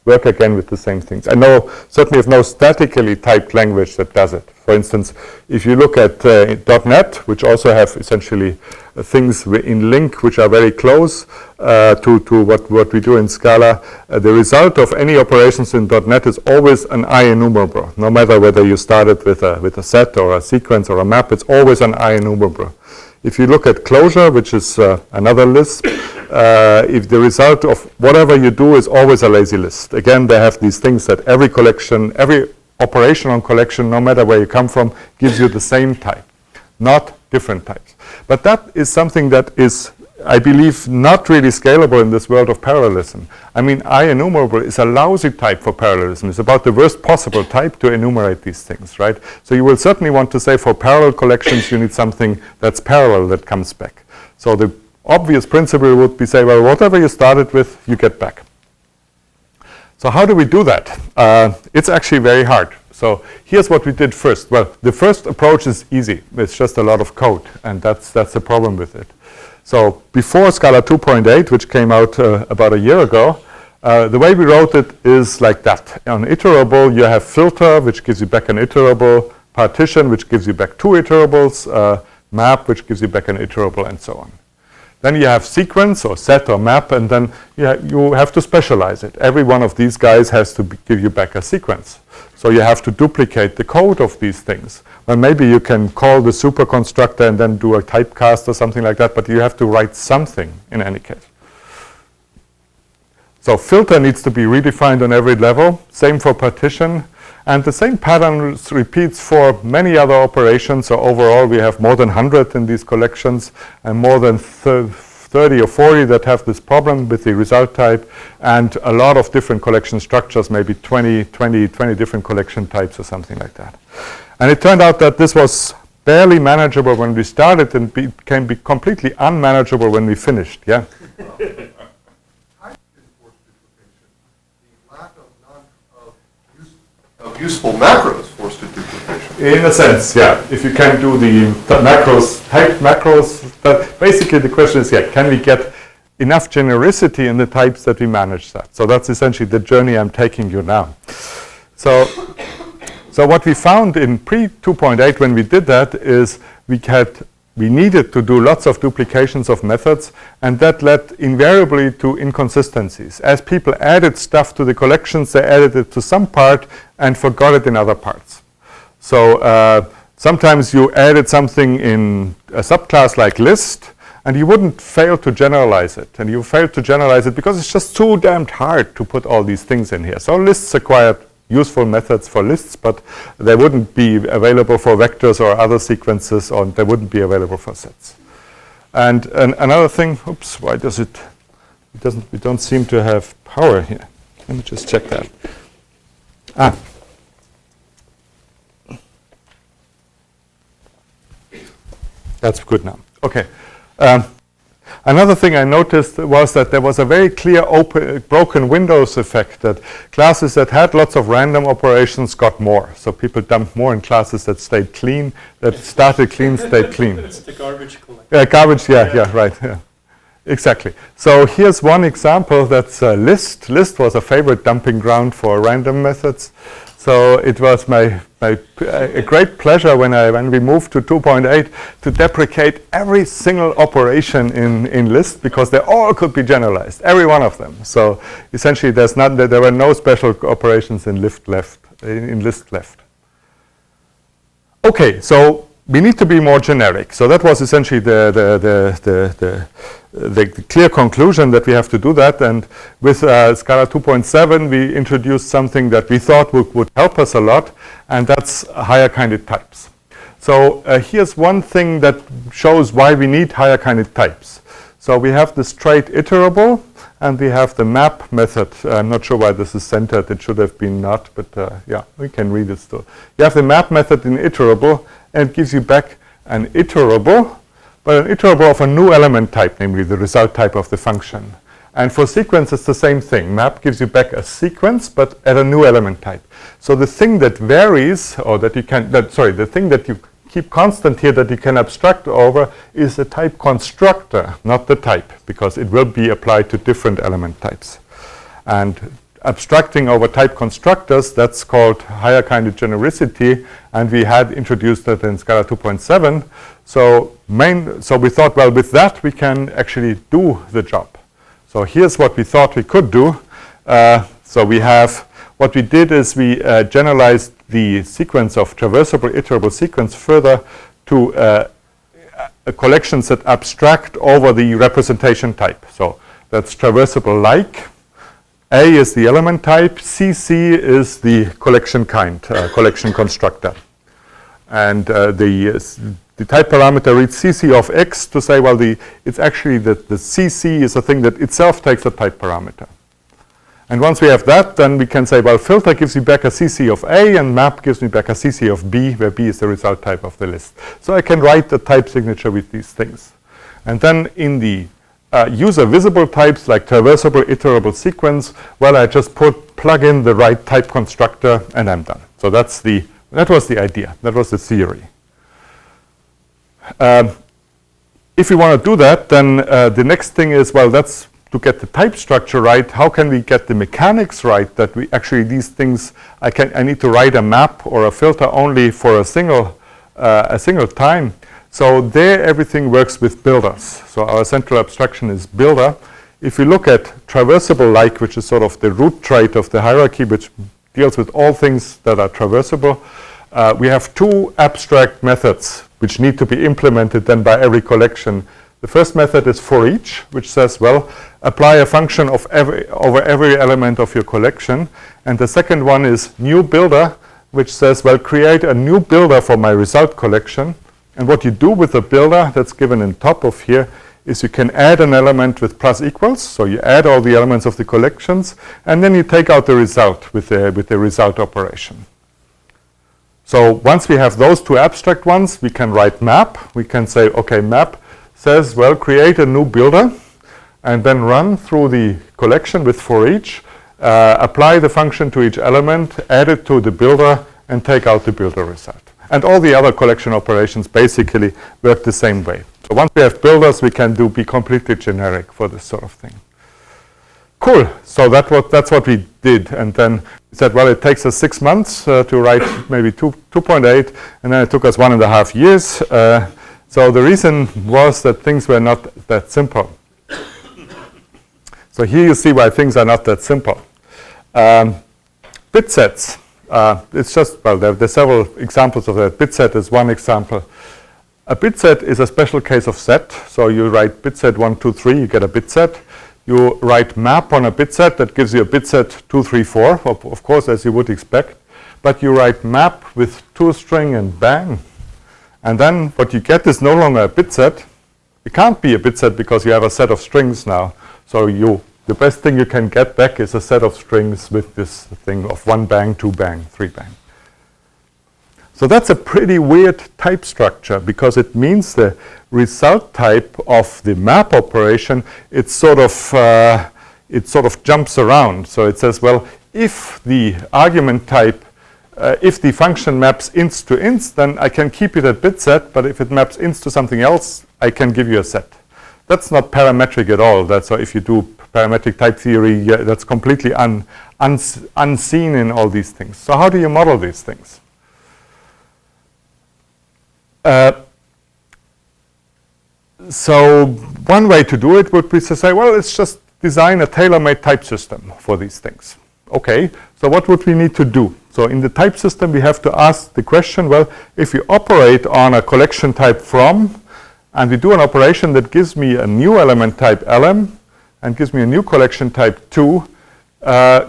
work again with the same things. I know certainly of no statically typed language that does it. For instance, if you look at .NET, which also have essentially things in link which are very close to what we do in Scala, the result of any operations in .NET is always an I enumerable. No matter whether you started with a set or a sequence or a map, it's always an I enumerable. If you look at Closure, which is another list, if the result of whatever you do is always a lazy list. Again, they have these things that every collection, every operation on collection, no matter where you come from, gives you the same type, not different types. But that is something that is I believe, not really scalable in this world of parallelism. I mean, IEnumerable is a lousy type for parallelism. It's about the worst possible type to enumerate these things, right? So you will certainly want to say for parallel collections, you need something that's parallel that comes back. So the obvious principle would be say, well, whatever you started with, you get back. So how do we do that? It's actually very hard. So here's what we did first. Well, the first approach is easy. It's just a lot of code, and that's the problem with it. So before Scala 2.8, which came out about a year ago, the way we wrote it is like that. On iterable, you have filter, which gives you back an iterable, partition, which gives you back two iterables, map, which gives you back an iterable, and so on. Then you have sequence or set or map, and then you have to specialize it. Every one of these guys has to give you back a sequence. So you have to duplicate the code of these things. Well, maybe you can call the super constructor and then do a typecast or something like that, but you have to write something in any case. So filter needs to be redefined on every level. Same for partition. And the same pattern repeats for many other operations. So overall, we have more than 100 in these collections and more than 30 or 40 that have this problem with the result type, and a lot of different collection structures, maybe 20 different collection types or something like that. And it turned out that this was barely manageable when we started and became completely unmanageable when we finished. Yeah? Of useful macros forced to duplication. In a sense, yeah. If you can do the macros, typed macros, but basically the question is, can we get enough genericity in the types that we manage that? So that's essentially the journey I'm taking you now. So what we found in pre-2.8 when we did that is we needed to do lots of duplications of methods, and that led invariably to inconsistencies. As people added stuff to the collections, they added it to some part and forgot it in other parts. So sometimes you added something in a subclass like list, and you wouldn't fail to generalize it. And you failed to generalize it because it's just too damned hard to put all these things in here. So lists acquired useful methods for lists, but they wouldn't be available for vectors or other sequences, or they wouldn't be available for sets. And another thing, oops, why does we don't seem to have power here. Let me just check that. That's good now. Okay. Another thing I noticed was that there was a very clear broken windows effect, that classes that had lots of random operations got more. So people dumped more in classes that stayed clean, that started clean, stayed clean. It's the garbage collection. Yeah, garbage, yeah, right. Yeah. Exactly. So here's one example that's list. List was a favorite dumping ground for random methods. So it was a great pleasure when we moved to 2.8 to deprecate every single operation in list, because they all could be generalized, every one of them. So essentially, there were no special operations in list left. Okay, so we need to be more generic. So that was essentially the clear conclusion that we have to do that. And with Scala 2.7, we introduced something that we thought would help us a lot, and that's higher kinded types. So here's one thing that shows why we need higher kinded types. So we have this trait iterable, and we have the map method. I'm not sure why this is centered. It should have been not, but yeah, we can read it still. You have the map method in iterable, and it gives you back an iterable, but an iterable of a new element type, namely the result type of the function. And for sequence, it's the same thing. Map gives you back a sequence, but at a new element type. So the thing that varies, or that you can, the thing that you keep constant here that you can abstract over is the type constructor, not the type, because it will be applied to different element types. And abstracting over type constructors, that's called higher kinded genericity, and we had introduced that in Scala 2.7. So we thought, well, with that we can actually do the job. So here's what we thought we could do. What we did is we generalized the sequence of traversable iterable sequence further to collections that abstract over the representation type. So that's traversable like. A is the element type, CC is the collection kind, collection constructor. And the the type parameter reads cc of x to say, well, it's actually that the cc is a thing that itself takes a type parameter. And once we have that, then we can say, well, filter gives me back a cc of A, and map gives me back a cc of B, where B is the result type of the list. So I can write the type signature with these things. And then in the user visible types, like traversable, iterable sequence, well, I just plug in the right type constructor, and I'm done. So that was the idea. That was the theory. If you want to do that, then the next thing is, well, that's to get the type structure right. How can we get the mechanics right, that we actually these things, I need to write a map or a filter only for a single time. So there everything works with builders. So our central abstraction is builder. If you look at traversable like, which is sort of the root trait of the hierarchy, which deals with all things that are traversable, we have two abstract methods which need to be implemented then by every collection. The first method is for each, which says, well, apply a function over every element of your collection. And the second one is new builder, which says, well, create a new builder for my result collection. And what you do with the builder that's given in top of here is you can add an element with plus equals. So you add all the elements of the collections, and then you take out the result with the result operation. So once we have those two abstract ones, we can write map. We can say, okay, map says, well, create a new builder, and then run through the collection with for each, apply the function to each element, add it to the builder, and take out the builder result. And all the other collection operations basically work the same way. So once we have builders, we can be completely generic for this sort of thing. Cool. So that's what we did. And then we said, well, it takes us 6 months to write maybe 2.8, and then it took us 1.5 years. So the reason was that things were not that simple. So here you see why things are not that simple. Bit sets. It's just, well, there are several examples of that. Bit set is one example. A bit set is a special case of set. So you write bit set 1, 2, 3, you get a bit set. You write map on a bit set, that gives you a bit set 2, 3, 4, of course, as you would expect. But you write map with toString and bang. And then what you get is no longer a bit set. It can't be a bit set because you have a set of strings now. So the best thing you can get back is a set of strings with this thing of 1 bang, 2 bang, 3 bang. So that's a pretty weird type structure because it means the result type of the map operation, it sort of jumps around. So it says, well, if the argument type, if the function maps ints to ints, then I can keep it at bit set, but if it maps ints to something else, I can give you a set. That's not parametric at all. So if you do parametric type theory, that's completely unseen in all these things. So how do you model these things? So one way to do it would be to say, well, let's just design a tailor-made type system for these things. Okay, so what would we need to do? So in the type system, we have to ask the question, well, if we operate on a collection type from, and we do an operation that gives me a new element type lm, and gives me a new collection type 2,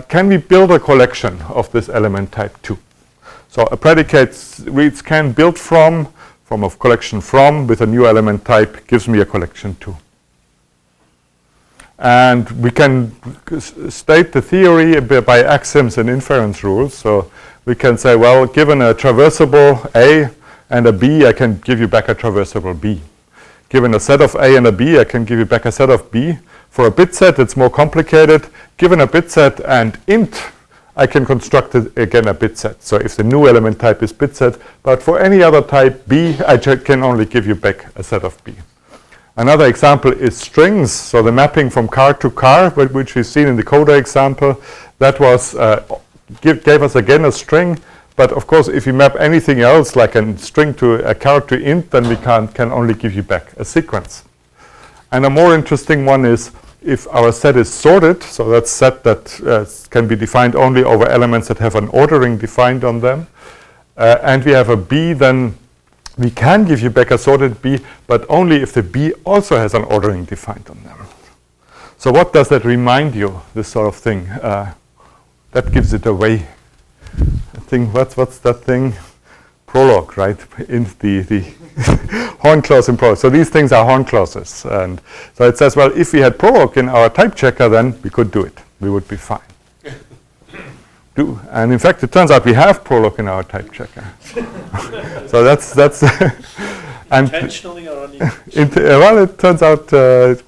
can we build a collection of this element type 2? So a predicate reads can build from of collection from with a new element type gives me a collection 2. And we can state the theory by axioms and inference rules. So we can say, well, given a traversable A and a B, I can give you back a traversable B. Given a set of A and a B, I can give you back a set of B. For a bit set, it's more complicated. Given a bit set and int, I can construct it again a bit set. So if the new element type is bit set, but for any other type B, I can only give you back a set of B. Another example is strings. So the mapping from car to car, which we've seen in the coda example, that was gave us again a string. But of course, if you map anything else, like a string to a character int, then we can only give you back a sequence. And a more interesting one is if our set is sorted, so that's set that can be defined only over elements that have an ordering defined on them, and we have a B, then we can give you back a sorted B, but only if the B also has an ordering defined on them. So what does that remind you, this sort of thing? That gives it away. What's that thing? Prolog, right? In the horn clause in Prolog. So these things are horn clauses. And so it says, well, if we had Prolog in our type checker, then we could do it. We would be fine. And in fact, it turns out we have Prolog in our type checker. So that's and Intentionally or unintentionally? Well, it turns out it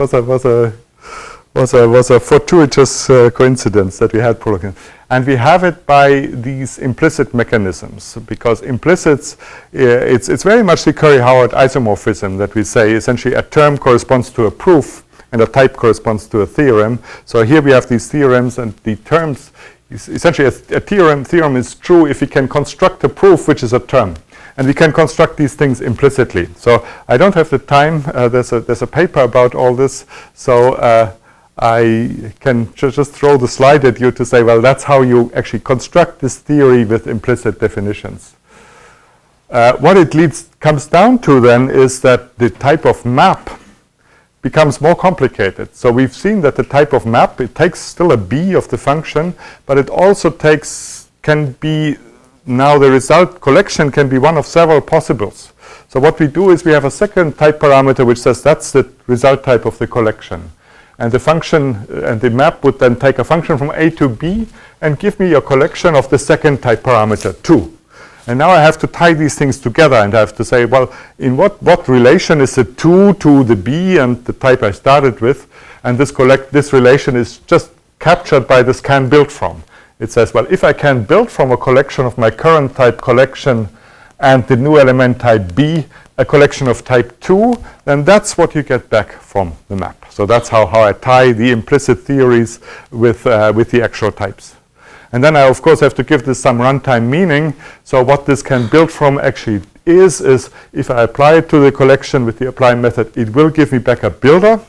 was a fortuitous coincidence that we had Prolog in. And we have it by these implicit mechanisms, because implicits, it's very much the Curry-Howard isomorphism that we say essentially a term corresponds to a proof and a type corresponds to a theorem. So here we have these theorems, and the terms, essentially a theorem is true if we can construct a proof which is a term. And we can construct these things implicitly. So I don't have the time. There's a paper about all this. So I can just throw the slide at you to say, well, that's how you actually construct this theory with implicit definitions. What it comes down to then is that the type of map becomes more complicated. So we've seen that the type of map, it takes still a b of the function, but it also can be, now the result collection can be one of several possibles. So what we do is we have a second type parameter which says that's the result type of the collection. And the function and the map would then take a function from A to B and give me a collection of the second type parameter 2. And now I have to tie these things together, and I have to say, well, in what relation is the 2 to the B and the type I started with? And this relation is just captured by this can build from. It says, well, if I can build from a collection of my current type collection and the new element type B, a collection of type 2, then that's what you get back from the map. So that's how I tie the implicit theories with the actual types. And then I, of course, have to give this some runtime meaning. So what this can build from actually is if I apply it to the collection with the apply method, it will give me back a builder.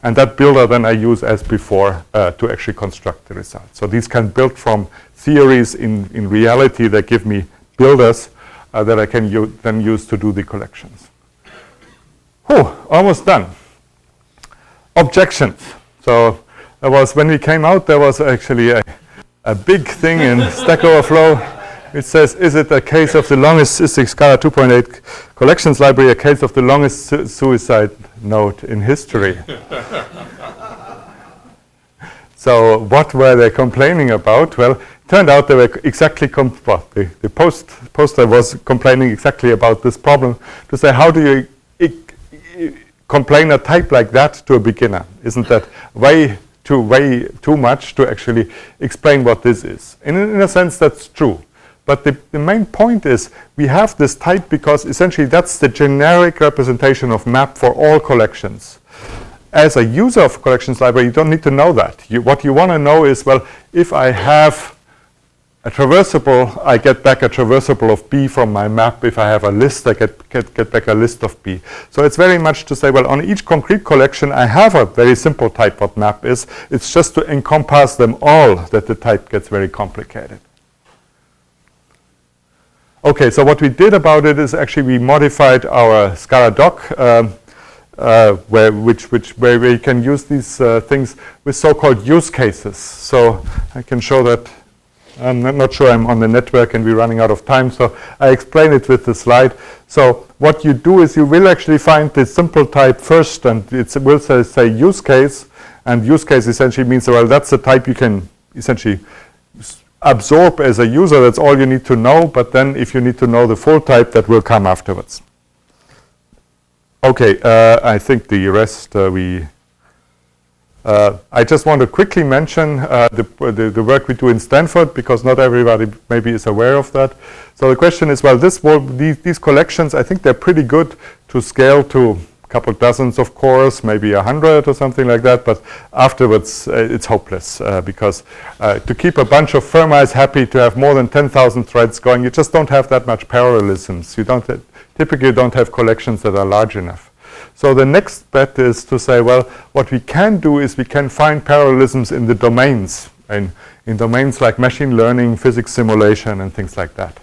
And that builder then I use as before to actually construct the result. So these can build from theories in reality that give me builders that I can then use to do the collections. Almost done. Objections. So when we came out, there was actually a big thing in Stack Overflow. It says, is it a case of the longest, is the Scala 2.8 collections library a case of the longest suicide note in history? So what were they complaining about? Well, it turned out they were exactly, the poster was complaining exactly about this problem, to say, how do you complain a type like that to a beginner? Isn't that way too much to actually explain what this is? And in a sense, that's true. But the main point is we have this type because essentially that's the generic representation of map for all collections. As a user of collections library, you don't need to know that. What you want to know is, well, if I have a traversable, I get back a traversable of B from my map. If I have a list, I get back a list of B. So it's very much to say, well, on each concrete collection, I have a very simple type what map is. It's just to encompass them all that the type gets very complicated. Okay, so what we did about it is actually we modified our Scala doc, where you can use these things with so-called use cases. So I can show that. I'm not sure I'm on the network and we're running out of time, so I explain it with the slide. So what you do is you will actually find the simple type first, and it will say use case, and use case essentially means, well, that's the type you can essentially absorb as a user. That's all you need to know, but then if you need to know the full type, that will come afterwards. Okay, I think the rest I just want to quickly mention the work we do in Stanford, because not everybody maybe is aware of that. So the question is, well, these collections, I think they're pretty good to scale to a couple dozens of cores, maybe 100 or something like that, but afterwards it's hopeless because to keep a bunch of firmwires happy, to have more than 10,000 threads going, you just don't have that much parallelisms. You typically don't have collections that are large enough. So the next bet is to say, well, what we can do is we can find parallelisms in the domains, and in domains like machine learning, physics simulation, and things like that.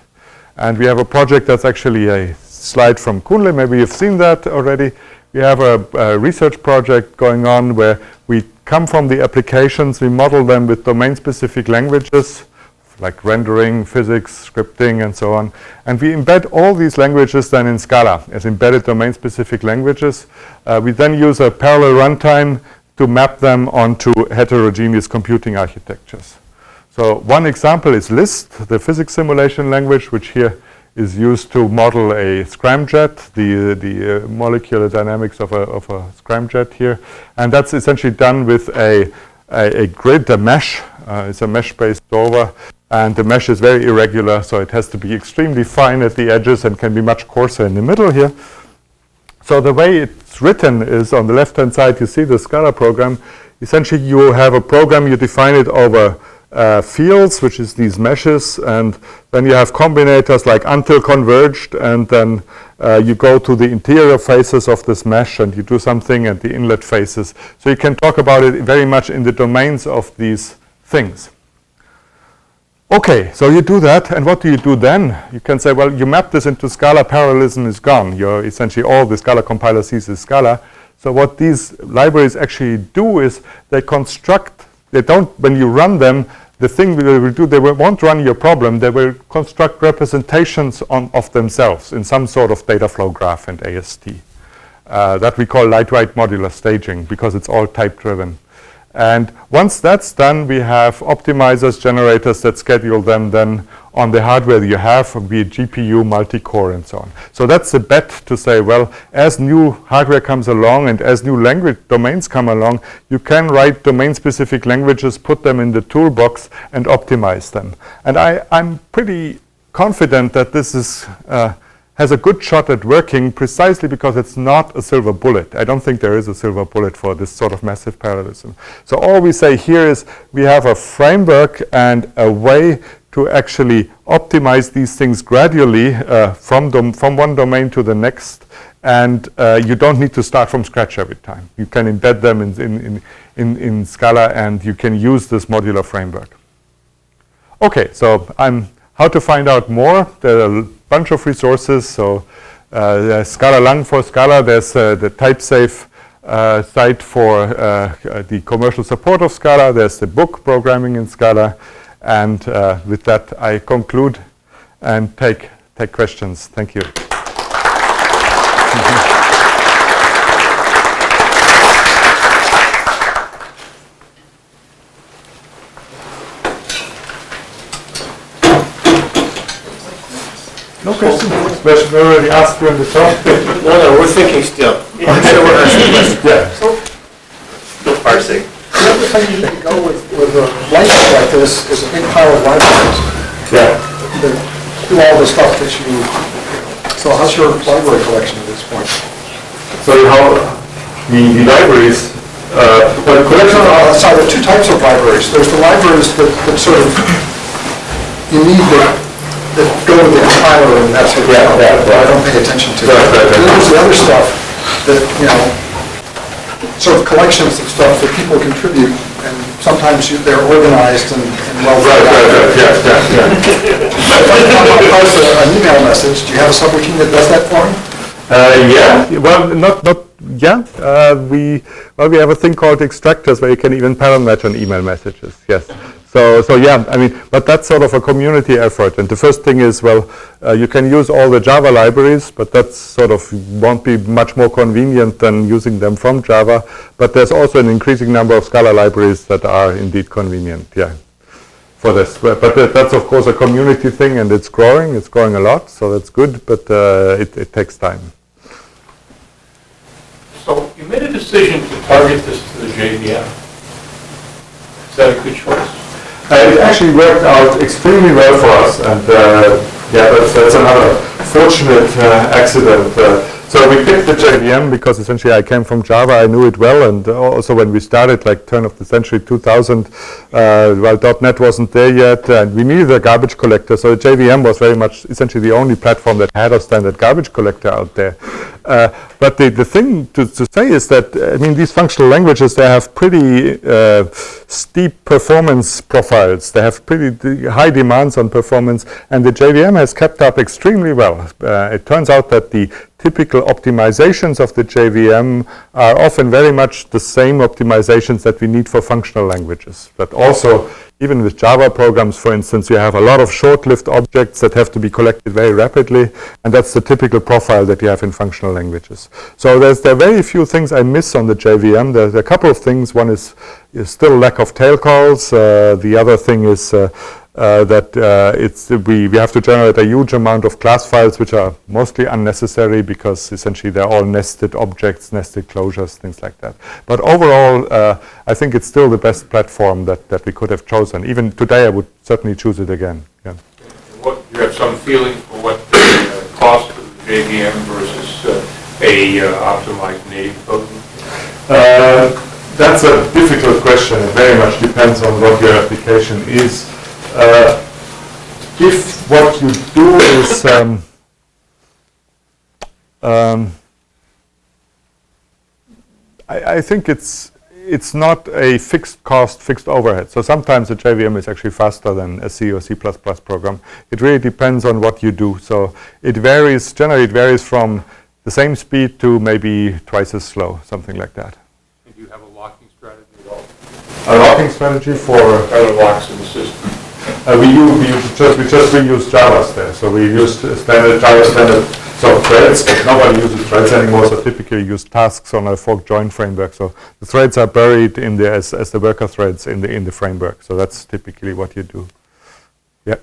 And we have a project that's actually a slide from Kunle. Maybe you've seen that already. We have a research project going on where we come from the applications, we model them with domain-specific languages, like rendering, physics, scripting, and so on. And we embed all these languages then in Scala as embedded domain-specific languages. We then use a parallel runtime to map them onto heterogeneous computing architectures. So one example is Lisp, the physics simulation language, which here is used to model a scramjet, the molecular dynamics of a scramjet here. And that's essentially done with a grid, a mesh. It's a mesh-based solver. And the mesh is very irregular, so it has to be extremely fine at the edges and can be much coarser in the middle here. So the way it's written is on the left-hand side, you see the Scala program. Essentially, you have a program, you define it over fields, which is these meshes, and then you have combinators like until converged, and then you go to the interior faces of this mesh and you do something at the inlet faces. So you can talk about it very much in the domains of these things. Okay, so you do that, and what do you do then? You can say, well, you map this into Scala, parallelism is gone. You're essentially all the Scala compiler sees is Scala. So what these libraries actually do is they construct, they don't, when you run them, the thing they will do, they won't run your problem, they will construct representations of themselves in some sort of data flow graph and AST. That we call light-right modular staging, because it's all type-driven. And once that's done, we have optimizers, generators that schedule them then on the hardware you have, be it GPU, multi-core, and so on. So that's a bet to say, well, as new hardware comes along and as new language domains come along, you can write domain-specific languages, put them in the toolbox, and optimize them. And I'm pretty confident that this is has a good shot at working precisely because it's not a silver bullet. I don't think there is a silver bullet for this sort of massive parallelism. So all we say here is we have a framework and a way to actually optimize these things gradually from one domain to the next, and you don't need to start from scratch every time. You can embed them in Scala, and you can use this modular framework. Okay, so how to find out more? There are a bunch of resources. So there's Scala Lang for Scala. There's the TypeSafe site for the commercial support of Scala. There's the book, Programming in Scala. And with that, I conclude and take questions. Thank you. No question. Question already asked you on the top. No, we're thinking still. Yeah. Still parsing. The other thing you need to go with a license like this is a big pile of libraries. Yeah. That do all the stuff that you need. So how's your library collection at this point? So how the libraries, the collection Sorry, there are two types of libraries. There's the libraries that sort of you need that go with the compiler and that sort of stuff. I don't pay attention to. Right. And then there's the other stuff that, sort of collections of stuff that people contribute, and sometimes they're organized and well thought out. Yeah. If I post an email message, do you have a subroutine that does that for me? Yeah. Well, we have a thing called extractors where you can even parallel match on email messages. Yes. So yeah, I mean, but that's sort of a community effort. And the first thing is, well, you can use all the Java libraries, but that's sort of won't be much more convenient than using them from Java. But there's also an increasing number of Scala libraries that are indeed convenient, yeah, for this. But that's of course a community thing, and it's growing a lot, so that's good, but it takes time. So you made a decision to target this to the JVM. Is that a good choice? It actually worked out extremely well for us, and yeah, that's another fortunate accident. So we picked the JVM because essentially I came from Java, I knew it well, and also when we started, like turn of the century 2000, well, .NET wasn't there yet, and we needed a garbage collector, so the JVM was very much essentially the only platform that had a standard garbage collector out there. But the thing to say is that, I mean, these functional languages, they have pretty steep performance profiles. They have pretty high demands on performance, and the JVM has kept up extremely well. It turns out that the typical optimizations of the JVM are often very much the same optimizations that we need for functional languages. But also, even with Java programs, for instance, you have a lot of short-lived objects that have to be collected very rapidly, and that's the typical profile that you have in functional languages. So there are very few things I miss on the JVM. There's a couple of things. One is still lack of tail calls. The other thing is that we have to generate a huge amount of class files, which are mostly unnecessary because essentially they're all nested objects, nested closures, things like that. But overall, I think it's still the best platform that we could have chosen. Even today, I would certainly choose it again. Yeah. You have some feeling for what the cost of the JVM versus a optimized native code? That's a difficult question. It very much depends on what your application is. If what you do is I think it's not a fixed cost, fixed overhead. So sometimes the JVM is actually faster than a C or C++ program. It really depends on what you do. So it varies, generally it varies from the same speed to maybe twice as slow, something like that. And do you have a locking strategy at all? A locking strategy for Other locks in the system? we just reuse Javas there. So we used standard Java standard. So threads, nobody uses threads anymore. So typically use tasks on a fork join framework. So the threads are buried in there as the worker threads in the framework. So that's typically what you do. Yeah.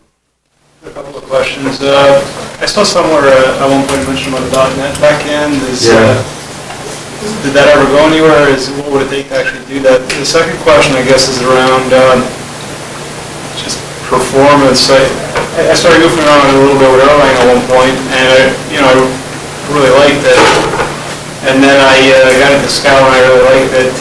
A couple of questions. I saw somewhere at one point mentioned about the .NET backend. Did that ever go anywhere? What would it take to actually do that? The second question, I guess, is around just performance. I started goofing around a little bit with Erlang at one point, and I really liked it. And then I got into Scala, and I really liked it.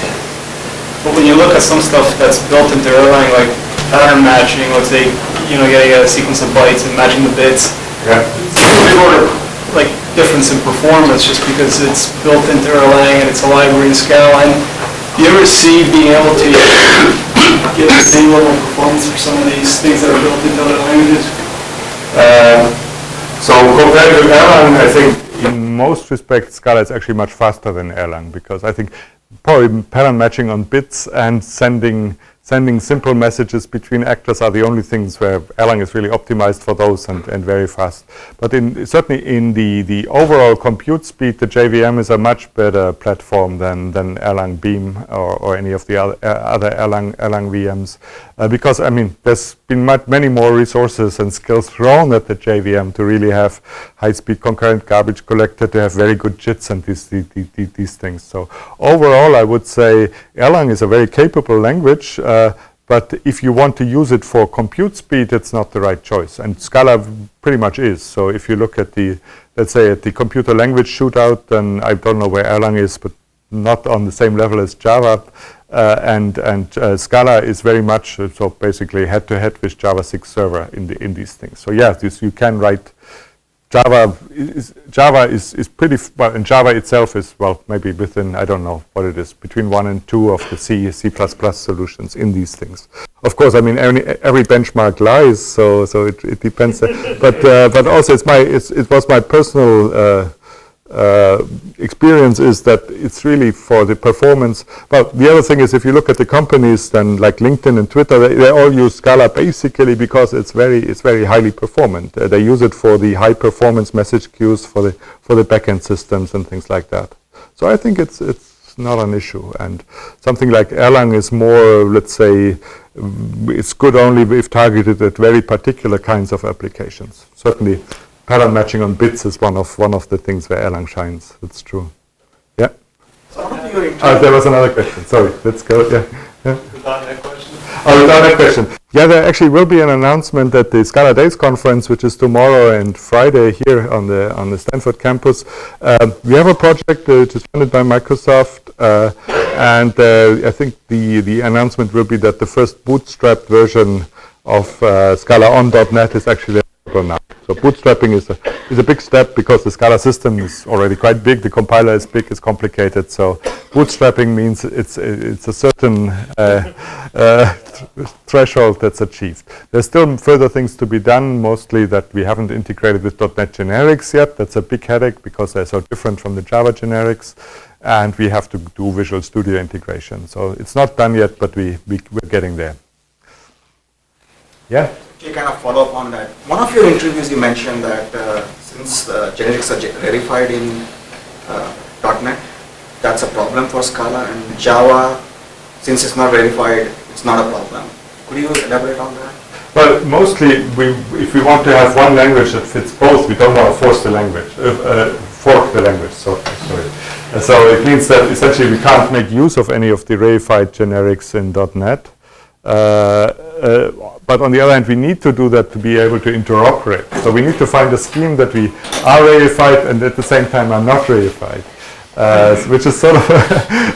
But when you look at some stuff that's built into Erlang, like pattern matching, let's say, getting a sequence of bytes and matching the bits, it's a big order, like, difference in performance just because it's built into Erlang and it's a library in Scala. And do you ever see being able to get the same level of performance for some of these things that are built into other languages? So compared to Erlang, I think in most respects Scala is actually much faster than Erlang, because I think probably pattern matching on bits and sending simple messages between actors are the only things where Erlang is really optimized for those and very fast. But certainly in the overall compute speed, the JVM is a much better platform than Erlang Beam or any of the other Erlang VMs. Because, I mean, there's been many more resources and skills thrown at the JVM to really have high-speed concurrent garbage collector, to have very good JITs and these things. So overall, I would say Erlang is a very capable language, but if you want to use it for compute speed, it's not the right choice. And Scala pretty much is. So if you look at let's say at the computer language shootout, then I don't know where Erlang is, but not on the same level as Java. And Scala is very much so basically head-to-head with Java 6 server in these things. So yeah, you can write Java is pretty well, and Java itself is, well, maybe within, I don't know what it is, between 1 and 2 of the C++ solutions in these things. Of course, I mean every benchmark lies, so it depends. But also it was my personal experience is that it's really for the performance. Well, the other thing is if you look at the companies then like LinkedIn and Twitter, they all use Scala basically because it's very highly performant. They use it for the high performance message queues for the backend systems and things like that. So I think it's not an issue. And something like Erlang is more, let's say, it's good only if targeted at very particular kinds of applications. Certainly pattern matching on bits is one of the things where Erlang shines. It's true. Yeah. There was another question. Sorry. Let's go. Yeah. The .NET question. Oh, the .NET question. Yeah, there actually will be an announcement at the Scala Days conference, which is tomorrow and Friday here on the Stanford campus. We have a project which is funded by Microsoft, and I think the announcement will be that the first bootstrapped version of Scala on .NET is actually available now. So bootstrapping is a big step because the Scala system is already quite big. The compiler is big, it's complicated. So bootstrapping means it's a certain threshold that's achieved. There's still further things to be done, mostly that we haven't integrated with .NET generics yet. That's a big headache because they're so different from the Java generics. And we have to do Visual Studio integration. So it's not done yet, but we're getting there. Yeah? To kind of follow up on that, one of your interviews you mentioned that since generics are verified in .NET, that's a problem for Scala, and Java, since it's not verified, it's not a problem. Could you elaborate on that? Well, mostly, if we want to have one language that fits both, we don't want to force the language, fork the language. So it means that essentially we can't make use of any of the reified generics in .NET. But on the other hand, we need to do that to be able to interoperate. So we need to find a scheme that we are reified and at the same time are not reified. Which is sort of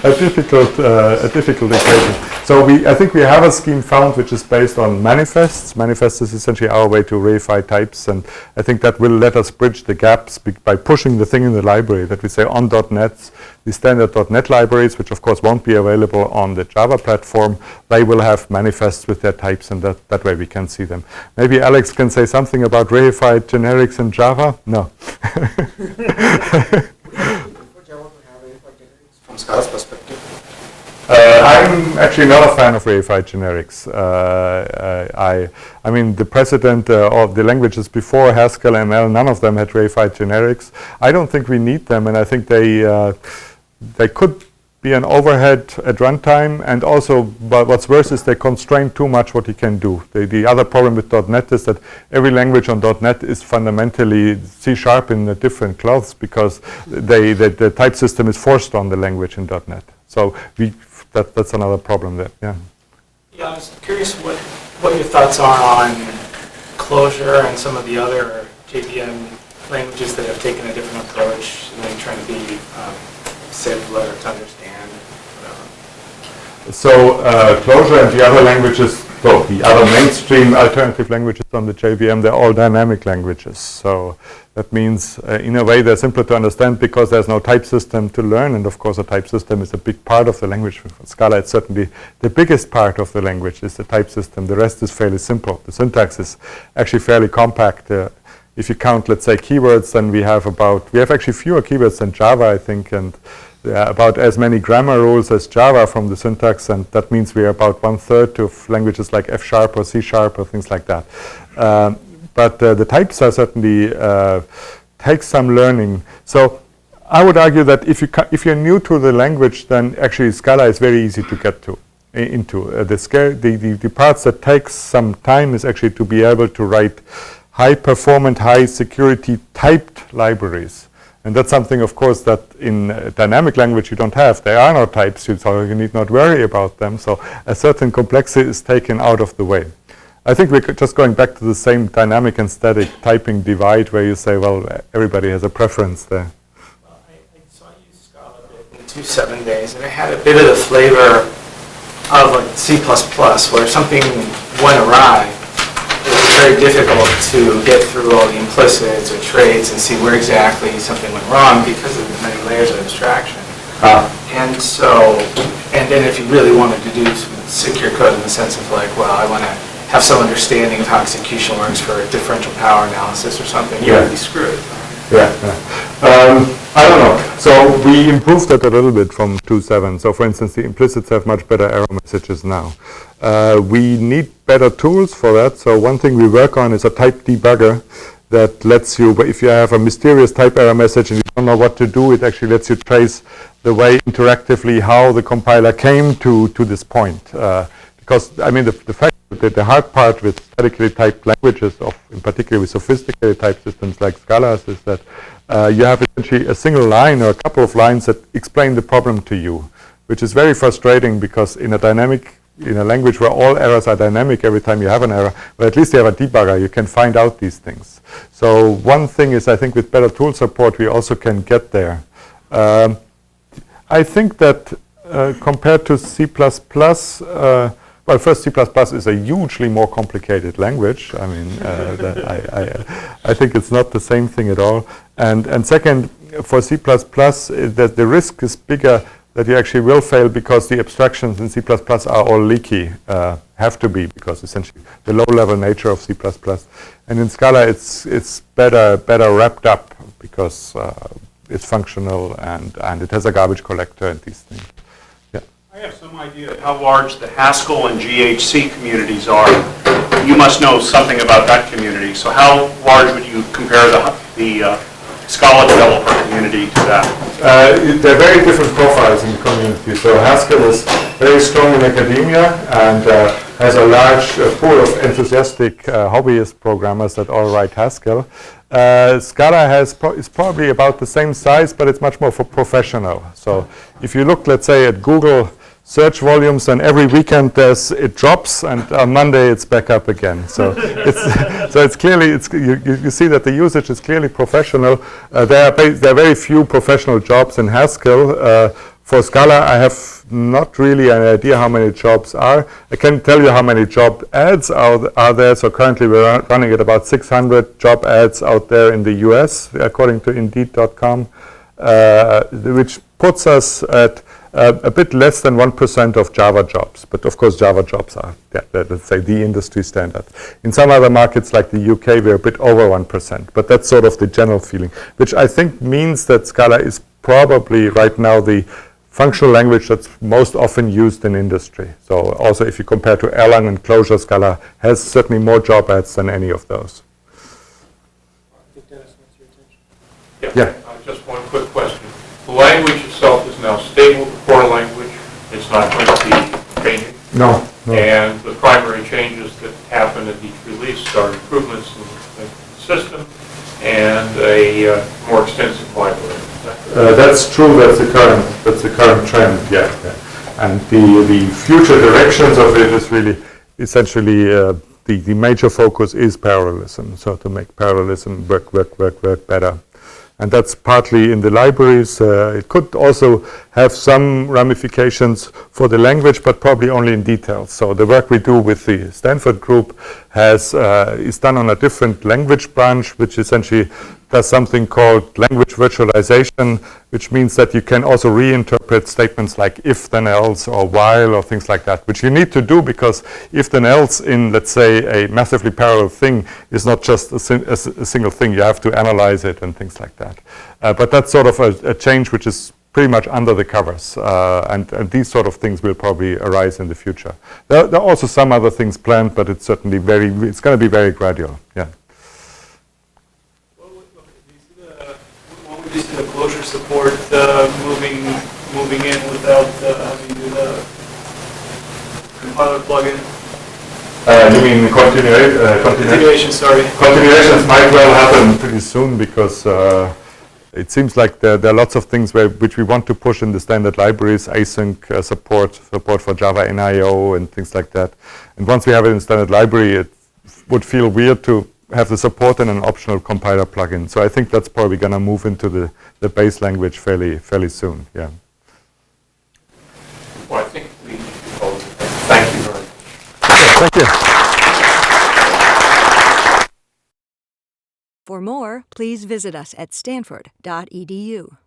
a difficult equation. So I think we have a scheme found which is based on manifests. Manifests is essentially our way to reify types, and I think that will let us bridge the gaps by pushing the thing in the library that we say on .NET, the standard .NET libraries, which of course won't be available on the Java platform, they will have manifests with their types, and that way we can see them. Maybe Alex can say something about reified generics in Java? No. From Scala's perspective? I'm actually not a fan of reified generics. I mean, the precedent of the languages before Haskell, ML, none of them had reified generics. I don't think we need them, and I think they could be an overhead at runtime, and also, but what's worse is they constrain too much what you can do. The other problem with .NET is that every language on .NET is fundamentally C# in a different cloths, because the type system is forced on the language in .NET. So that's another problem there. Yeah. Yeah, I was curious what your thoughts are on Clojure and some of the other JVM languages that have taken a different approach, trying to be simpler to understand. So Clojure and the other languages, well, the other mainstream alternative languages on the JVM, they're all dynamic languages. So that means, in a way, they're simpler to understand because there's no type system to learn. And of course, a type system is a big part of the language. For Scala, it's certainly the biggest part of the language is the type system. The rest is fairly simple. The syntax is actually fairly compact. If you count, let's say, keywords, then we have actually fewer keywords than Java, I think, and about as many grammar rules as Java from the syntax, and that means we are about 1/3 of languages like F# or C# or things like that. But the types are certainly take some learning. So I would argue that if you're new to the language, then actually Scala is very easy to get into. The parts that takes some time is actually to be able to write high-performant, high-security typed libraries. And that's something, of course, that in dynamic language you don't have. There are no types, so you need not worry about them. So a certain complexity is taken out of the way. I think we're just going back to the same dynamic and static typing divide where you say, well, everybody has a preference there. Well, I saw you Scala in 2.7 days, and it had a bit of the flavor of like C++, where if something went awry, it was very difficult to get through all the implicits or traits and see where exactly something went wrong because of the many layers of abstraction. And then if you really wanted to do some secure code in the sense of like, well, I want to have some understanding of how execution works for a differential power analysis or something, you would be screwed. Yeah. I don't know. So we improved that a little bit from 2.7. So for instance, the implicits have much better error messages now. We need better tools for that. So one thing we work on is a type debugger that lets you, but if you have a mysterious type error message and you don't know what to do, it actually lets you trace the way interactively how the compiler came to this point. Because, I mean, the fact that the hard part with statically typed languages, in particular with sophisticated type systems like Scala, is that you have essentially a single line or a couple of lines that explain the problem to you, which is very frustrating because in a language where all errors are dynamic every time you have an error, but at least you have a debugger, you can find out these things. So one thing is, I think with better tool support, we also can get there. I think that compared to C++, well, first, C++ is a hugely more complicated language. I mean, I think it's not the same thing at all. And second, for C++, that the risk is bigger that you actually will fail because the abstractions in C++ are all leaky. have to be, because essentially the low-level nature of C++. And in Scala, it's better wrapped up, because it's functional and it has a garbage collector and these things. Yeah. I have some idea of how large the Haskell and GHC communities are. You must know something about that community. So how large would you compare the Scala developer community to that? There are very different profiles in the community. So Haskell is very strong in academia and has a large pool of enthusiastic hobbyist programmers that all write Haskell. Scala is probably about the same size, but it's much more for professional. So if you look, let's say, at Google search volumes, and every weekend it drops, and on Monday it's back up again. So it's clearly you see that the usage is clearly professional. There are very few professional jobs in Haskell. For Scala, I have not really an idea how many jobs are. I can tell you how many job ads are there. So currently we're running at about 600 job ads out there in the US, according to Indeed.com, which puts us at a bit less than 1% of Java jobs. But of course, Java jobs are, let's say, the industry standard. In some other markets like the UK, we're a bit over 1%. But that's sort of the general feeling, which I think means that Scala is probably right now the functional language that's most often used in industry. So also if you compare to Erlang and Clojure, Scala has certainly more job ads than any of those. I think Dennis wants your attention. Yeah. Just one quick question. The language itself is now stable, the core language. It's not going to be changing. No. And the primary changes that happen at each release are improvements in the system and a more extensive library. That's true. That's the current trend. Yeah. And the future directions of it is really essentially the major focus is parallelism. So to make parallelism work better. And that's partly in the libraries. It could also have some ramifications for the language, but probably only in details. So the work we do with the Stanford group is done on a different language branch, which essentially does something called language virtualization, which means that you can also reinterpret statements like if then else or while or things like that, which you need to do because if then else in, let's say, a massively parallel thing is not just a single thing. You have to analyze it and things like that. But that's sort of a change which is pretty much under the covers, and these sort of things will probably arise in the future. There are also some other things planned, but it's certainly it's going to be very gradual. Yeah. What would you see the closure support moving in without having to do the compiler plugin? You mean continuation? Sorry. Continuations might well happen pretty soon because it seems like there are lots of things which we want to push in the standard libraries, async support for Java NIO and things like that. And once we have it in standard library, it would feel weird to have the support in an optional compiler plugin. So I think that's probably going to move into the base language fairly soon. Yeah. Well, I think we should close it. Thank you very much. Thank you. For more, please visit us at stanford.edu.